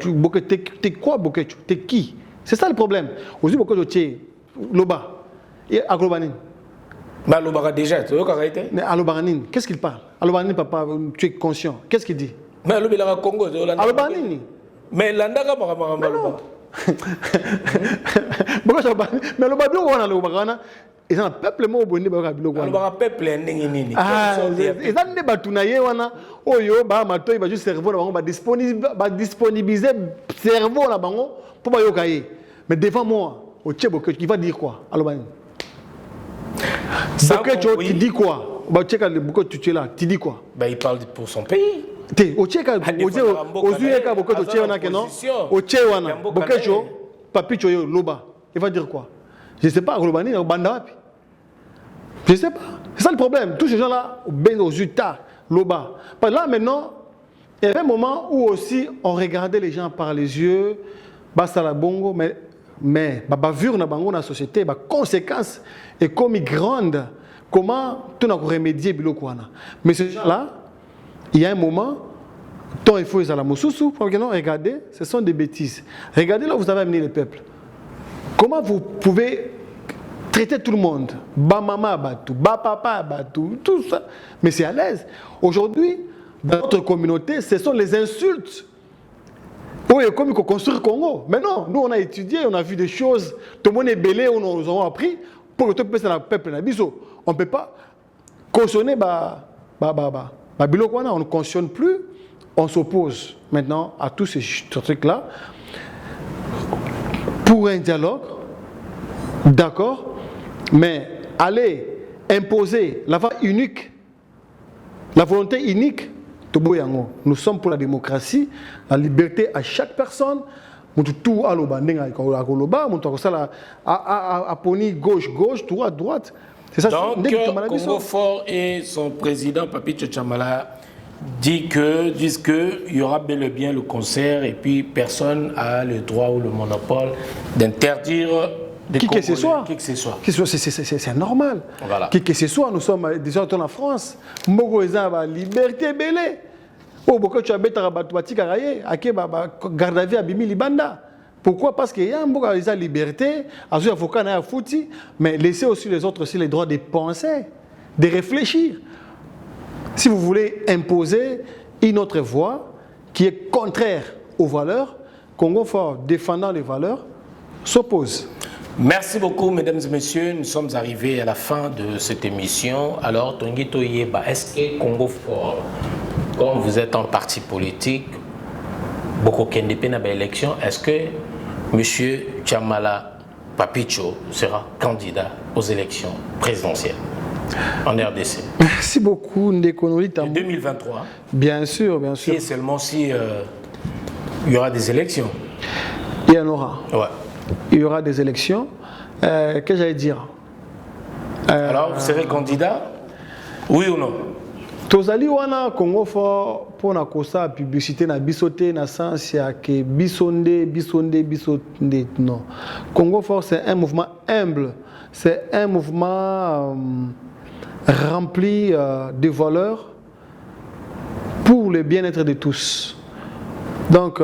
t'es quoi Bokecho? T'es qui? C'est ça le problème. Aujourd'hui, beaucoup de gens, Loba, et Aglobanine. Mais Loba déjà, tu vois été. Mais Alobanine, qu'est-ce qu'il parle? Alobanine, papa, tu es conscient. Qu'est-ce qu'il dit? Mais Loba, il a Congo. Alobanine. Mais Landaka, mais non. Mais Loba, on a Loba. Ils ont un peuple mot bonné par le peuple nini. Ah, ils ont des batunaye wana. Oh yo, bah mato, il va juste cerveau là, disponibiliser cerveau là, bango pour pas yokaye. Mais devant moi, au Tchèque, il va dire quoi? Alors Bokecho, tu dis quoi? Bah Tchèque, Bokecho, tu es là, tu dis quoi? Bah il parle pour son pays. Au Tchèque, aux Uyeka, Bokecho, tu es là, non? Au Tchèque, Bokecho, Papicho, Loba, il va dire quoi? Je ne sais pas, Globani, au Bandapi. Je ne sais pas. C'est ça le problème. Tous ces gens-là, aux Utah, Loba. Là, maintenant, il y avait un moment où aussi on regardait les gens par les yeux, basta la bongo, mais bavure na bango na société, ba conséquences et comme grande, comment tout n'a remédier bilokwana. Mais ces gens-là, il y a un moment, tant il faut les ala mosusu, regardez, ce sont des bêtises. Regardez là où vous avez amené le peuple. Comment vous pouvez traiter tout le monde, ba maman batou, ba papa batou, tout ça, mais c'est à l'aise. Aujourd'hui, dans notre communauté, ce sont les insultes. Oui, comme il faut construire le Congo. Mais non, nous on a étudié, on a vu des choses, tout le monde est belé, on nous a appris, pour que tout le peuple n'abiso. On ne peut pas cautionner on ne cautionne plus, on s'oppose maintenant à tous ces trucs-là. Pour un dialogue, d'accord, mais aller imposer la voie unique, la volonté unique, nous sommes pour la démocratie, la liberté à chaque personne. Tout à droite, droite. C'est ça. Donc, Congo Fort et son président Papicho Tchamala disent qu'il y aura bel et bien le concert et puis personne n'a le droit ou le monopole d'interdire qui que ce soit. C'est normal. Voilà. Qui que ce soit, nous sommes déjà en France. Mogo eza liberté belé. Oh, beaucoup tu as bête à batouati karaye, ake garde à vie à Bimi Libanda. Pourquoi? Parce qu'il y a un beaucoup de liberté, à avocat na fouti, mais laissez aussi les autres aussi les droits de penser, de réfléchir. Si vous voulez imposer une autre voie qui est contraire aux valeurs, Congo Fort, défendant les valeurs, s'oppose. Merci beaucoup, mesdames et messieurs. Nous sommes arrivés à la fin de cette émission. Alors, Tongito Yeba, est-ce que Congo Fort, comme vous êtes en parti politique, beaucoup d'indépendants dans l'élection, est-ce que M. Tchamala Papicho sera candidat aux élections présidentielles en RDC? Merci beaucoup, Ndekonoli. En 2023. Bien sûr, bien sûr. Et seulement si il y aura des élections. Il y en aura. Ouais. Il y aura des élections. Que j'allais dire alors, vous serez candidat? Oui ou non? tozali wana Congo fort pour na kosa publicité na bisoté na sens ya ke bisonde non. Congo fort c'est un mouvement humble, c'est un mouvement rempli de valeurs pour le bien-être de tous. Donc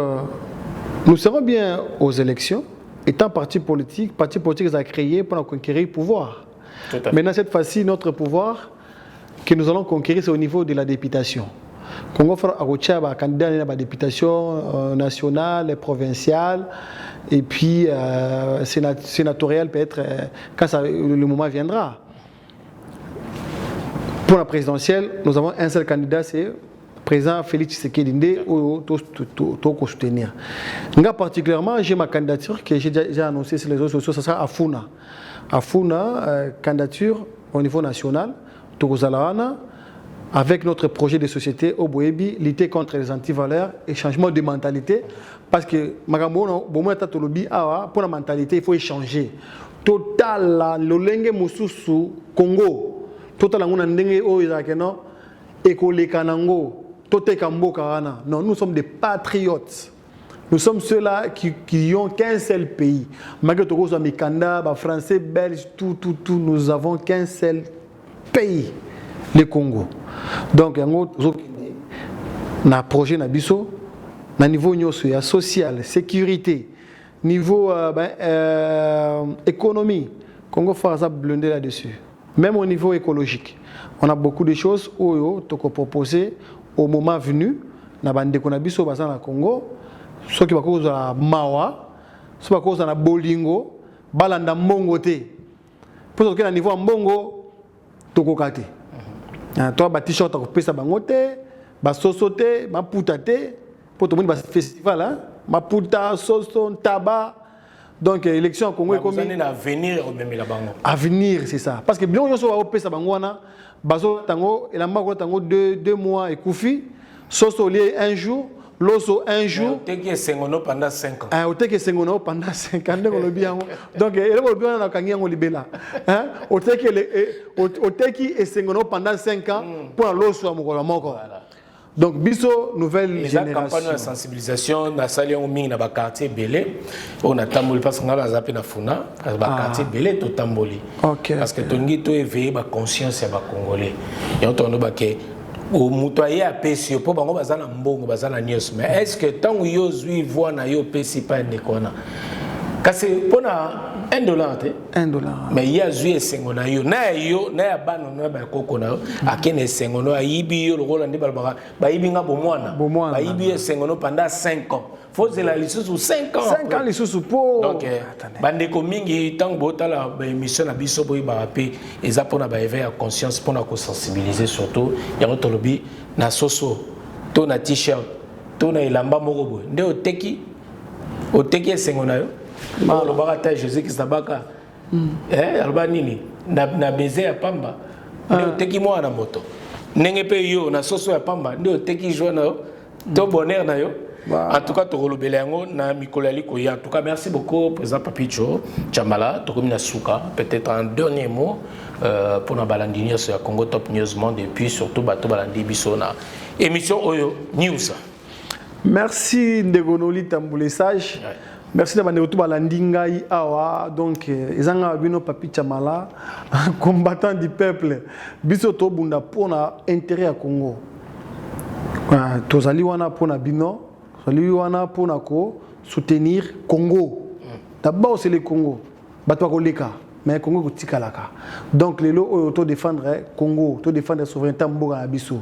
nous serons bien aux élections, étant parti politique a créé pour conquérir le pouvoir. Maintenant cette fois-ci notre pouvoir que nous allons conquérir, c'est au niveau de la députation. Congo fera un candidat à la députation nationale, provinciale, et puis sénatoriale peut-être quand le moment viendra. Pour la présidentielle, nous avons un seul candidat, c'est le président Félix Tshisekedi ou tout soutenir. Particulièrement, j'ai ma candidature que j'ai déjà annoncée sur les réseaux sociaux, ce sera Afuna. Afuna, candidature au niveau national. Avec notre projet de société au Boébi, lutter contre les antivaleurs et changement de mentalité. Parce que pour la mentalité, il faut échanger. Total, l'olenge mususu Congo. Total, non, nous sommes des patriotes. Nous sommes ceux-là qui ont qu'un seul pays. Malgré tout, les Canada, Français, Belges, tout, nous avons qu'un seul pays, le Congo. Donc, il y a un projet na biso, na niveau social, sécurité, niveau économie. Congo faut blender là-dessus. Même au niveau écologique, on a beaucoup de choses où on proposer au moment venu. Na bande na biso basa na Congo, ceux qui bakose na mawa, ceux qui bakose na bolingo, balanda mbongo te. Pour que na niveau mbongo tokokate. Toi ba t-shirt ko pesa bango te, ba soso te, ba puta te, pour tout le monde ba festival hein, ba puta, soso, tabac. Donc élection au Congo est comme avenir même la bango. Avenir c'est ça parce que bien on so ba pesa bango wana, bazo tango et la mako tango 2 mois et koufi, soso lié un jour, loso un jour. Te qui sengono pendant 5 ans. Ah, te qui sengono pendant 5 ans ngolo bien. Donc et le bien na kangi ngo libela. Hein? O te qui sengono pendant 5 ans pour loso moko moko. Donc biso nouvelle génération. La campagne de sensibilisation na sali on mingi na ba quartier belé, on a tamboli parce qu'on a zappé na funa, ba quartier belé to tamboli. Parce que tongi to éveiller ba conscience ya ba congolais. Et on tourne ba ke au mutoyer à pesio pour bango bazana mbongo bazana news mais est-ce que tant que yo zui voix na yo pesi pas ndekona kasi pona $1 te $1 mais ya zui sengo na yo na ya bano na ba koko na yo akene sengo no ayibi yo lokola ndi balbaka ba yibinga bomwana ba yibi sengo no pendant 5 ans faut la lisusu 5 ans 5 ans lisusu po donc bandeko mingi tant botala ba émission na biso boy ba pe eza pona ba éveil à conscience pona ko sensibiliser surtout ya tolobi na soso to na t-shirt to na ilamba moko boy nde oteki sengo na yo ma lo barata Jésus qui sabaka alba nini na baiser ya pamba nde oteki mwana moto ndenge pe yo na soso ya pamba nde oteki joie na yo to bonheur na yo. En tout cas, tu en tout cas, merci beaucoup, président Papicho Tchambala, peut-être un dernier mot pour la balandinière sur la Congo Top News Monde et puis surtout Bato Balandi Bissona. Émission Oyo News. Merci Ndegonoli Tamboulé Sage. Merci de m'avoir balandingai awa donc ezanga bino Papi Tchambala, combattant du peuple. Biso to bunda pour na intérêt à Congo. Tozali wana pour na bino. Lui wana pour soutenir Congo. D'abord c'est le Congo. Batwa koleka mais Congo kotikalaka. Donc les lots auto défendre Congo, auto défendre la souveraineté mboka biso.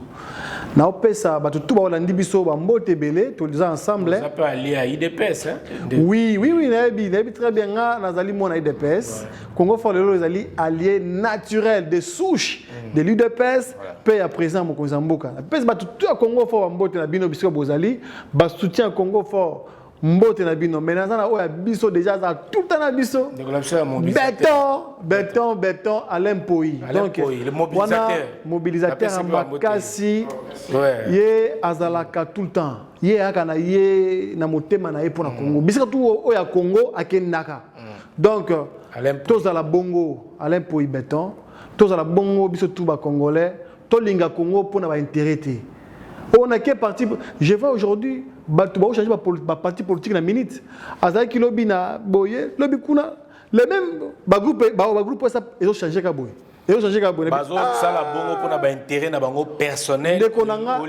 Na opesa batu tout ba olandi biso ba mbote belé tous les ensemble. Ça peut aller à IDPS hein. Oui, nabi très bien nga nazali mona IDPS. Congo for les lots ali alliés naturels de souche de l'UDPS paix à présent mokonzi mboka. Pesa batu tout Congo for mbote na bino biso bozali, ba soutien Congo for mbote na bino mais nazana oya biso déjà za tout le temps na biso béton Alain Poyi donc le mobilisateur Makasi ye azalaka tout le temps ye akana ye na motema na ye pona Congo bisika tout oya Congo akendaka donc tous à la bongo Alain Poyi béton tous à la bongo biso tout ba congolais tolinga Congo pour na ba intérêt. On a quel parti? Je vois aujourd'hui, on changer ma parti politique na minute. Azaki lobby na boye, lobby kuna, les mêmes groupe ça ils ont changé ka boye. Ils ont changé ka boye. Bazo ça la bongo pour na ba intérêt na bango personnel. Dekonanga.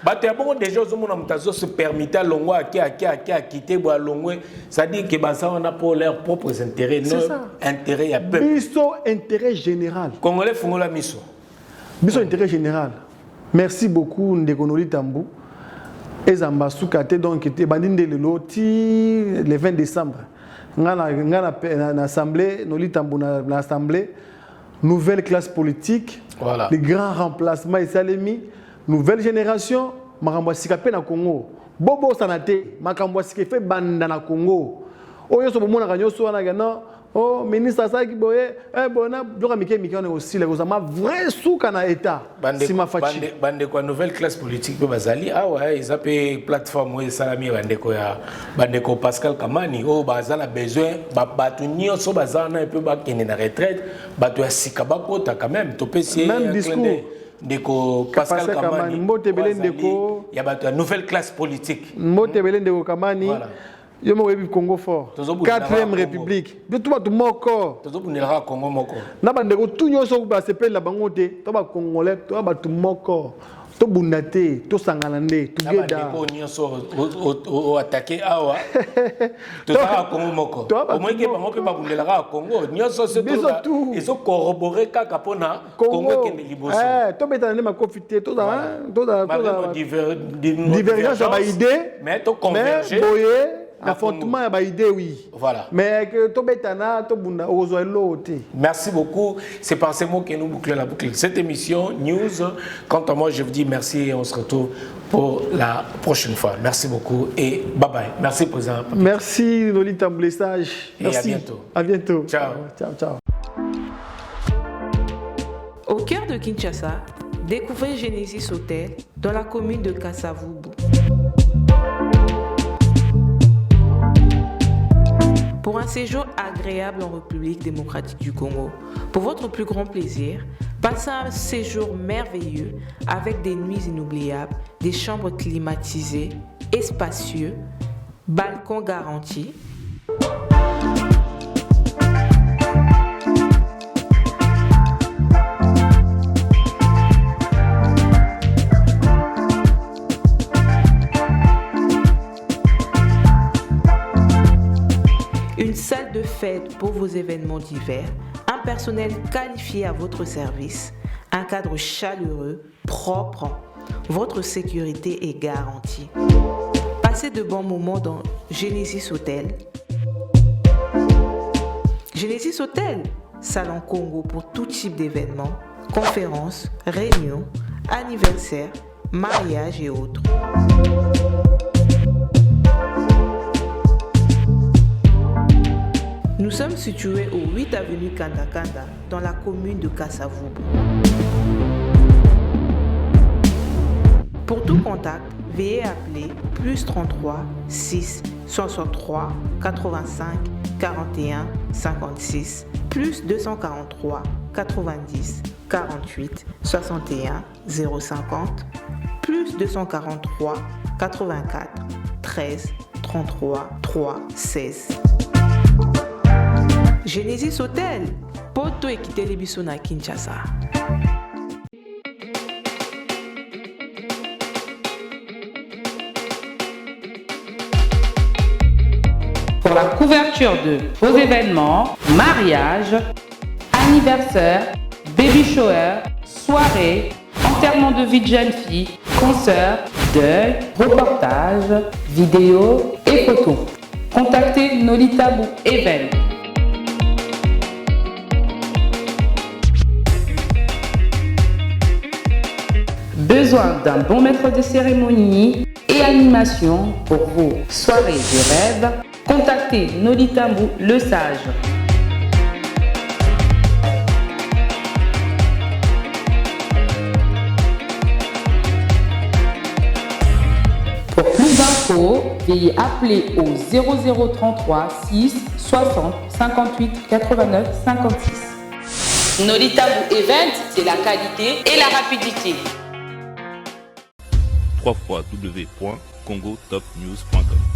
Bato ya bongo déjà zo mona mutazo se permettre longo à quitter boa longo, ça dit que basa on a pour leurs propres intérêts, non intérêt ya peuple. Biso intérêt général. Congolais fungola miso. Biso intérêt général. Merci beaucoup Ndeko Noli Tambou. Ezamba Soukate donc était bandinde le loti le 20 décembre. Ngana assemblée Noli Tambou na assemblée nouvelle classe politique. Voilà. Les grands remplacements et salemi nouvelle génération makambo sikape na Congo. Bobo sanate makambo sikape banda na Congo. Oyo so bomona kanyoso wana gana. Oh, ministre Saki Boye, bona, Dora Mike on est aussi là, vous vrai souk en état. Bande quoi, nouvelle classe politique, Bazali, ah ouais, ils appellent plateforme, oui, Salami, bande quoi, Pascal Kamani, oh, Bazal a besoin, Batunio, so Bazana, un peu bas qui est en retraite, Batu a Sikabako, t'as quand même, tu peux essayer. Même discours. Deko Pascal Kamani, il y a une nouvelle classe politique. Motebelen Deko Kamani. Yo mo webi Congo fort. 4e République. Bi tout ba moko. Tozo bunela Congo moko. Na bande ko tout nyoso ba sepel la bango te. To ba congolais, to ba tout moko. To bundate, to sangalande, to geda. Na bande ko nyoso o attaquer awa. To sa Congo moko. Au moins que bango pe ba bunela Congo. Nyoso se to. Ils ont corroboré kaka pona Congo ke liboso. To betana ma confiter, to da divergence ba idée. Mais to converger. Affrontement à idée oui. Voilà. Mais que to betana to bunda ozo loté. Merci beaucoup. C'est par ces mots que nous bouclons la boucle. Cette émission news. Quant à moi, je vous dis merci et on se retrouve pour la prochaine fois. Merci beaucoup et bye bye. Merci président. Merci Noli Tambou Sage. Et à bientôt. À bientôt. Ciao. Ciao ciao. Au cœur de Kinshasa, découvrez Genesis Hotel dans la commune de Kasavubu. Pour un séjour agréable en République démocratique du Congo, pour votre plus grand plaisir, passez un séjour merveilleux avec des nuits inoubliables, des chambres climatisées et spacieux, balcons garantis. Une salle de fête pour vos événements divers, un personnel qualifié à votre service, un cadre chaleureux, propre, votre sécurité est garantie. Passez de bons moments dans Genesis Hotel. Genesis Hotel, salon Congo pour tout type d'événements, conférences, réunions, anniversaires, mariages et autres. Nous sommes situés au 8 avenue Kanda dans la commune de Kasavubu. Pour tout contact, veuillez appeler +33 6 63 85 41 56 +243 90 48 61 050 +243 84 13 33 3 16. Genesis Hotel, poto ekite lebiso na Kinshasa. Pour la couverture de vos événements, mariage, anniversaire, baby shower, soirée, enterrement de vie de jeune fille, concert, deuil, reportage, vidéo et photos. Contactez Noli Tambou Event. Besoin d'un bon maître de cérémonie et animation pour vos soirées de rêve? Contactez Noli Tambou le Sage. Pour plus d'infos, veuillez appeler au 0033 6 60 58 89 56. Nolitambu Event, c'est la qualité et la rapidité. www.congotopnews.com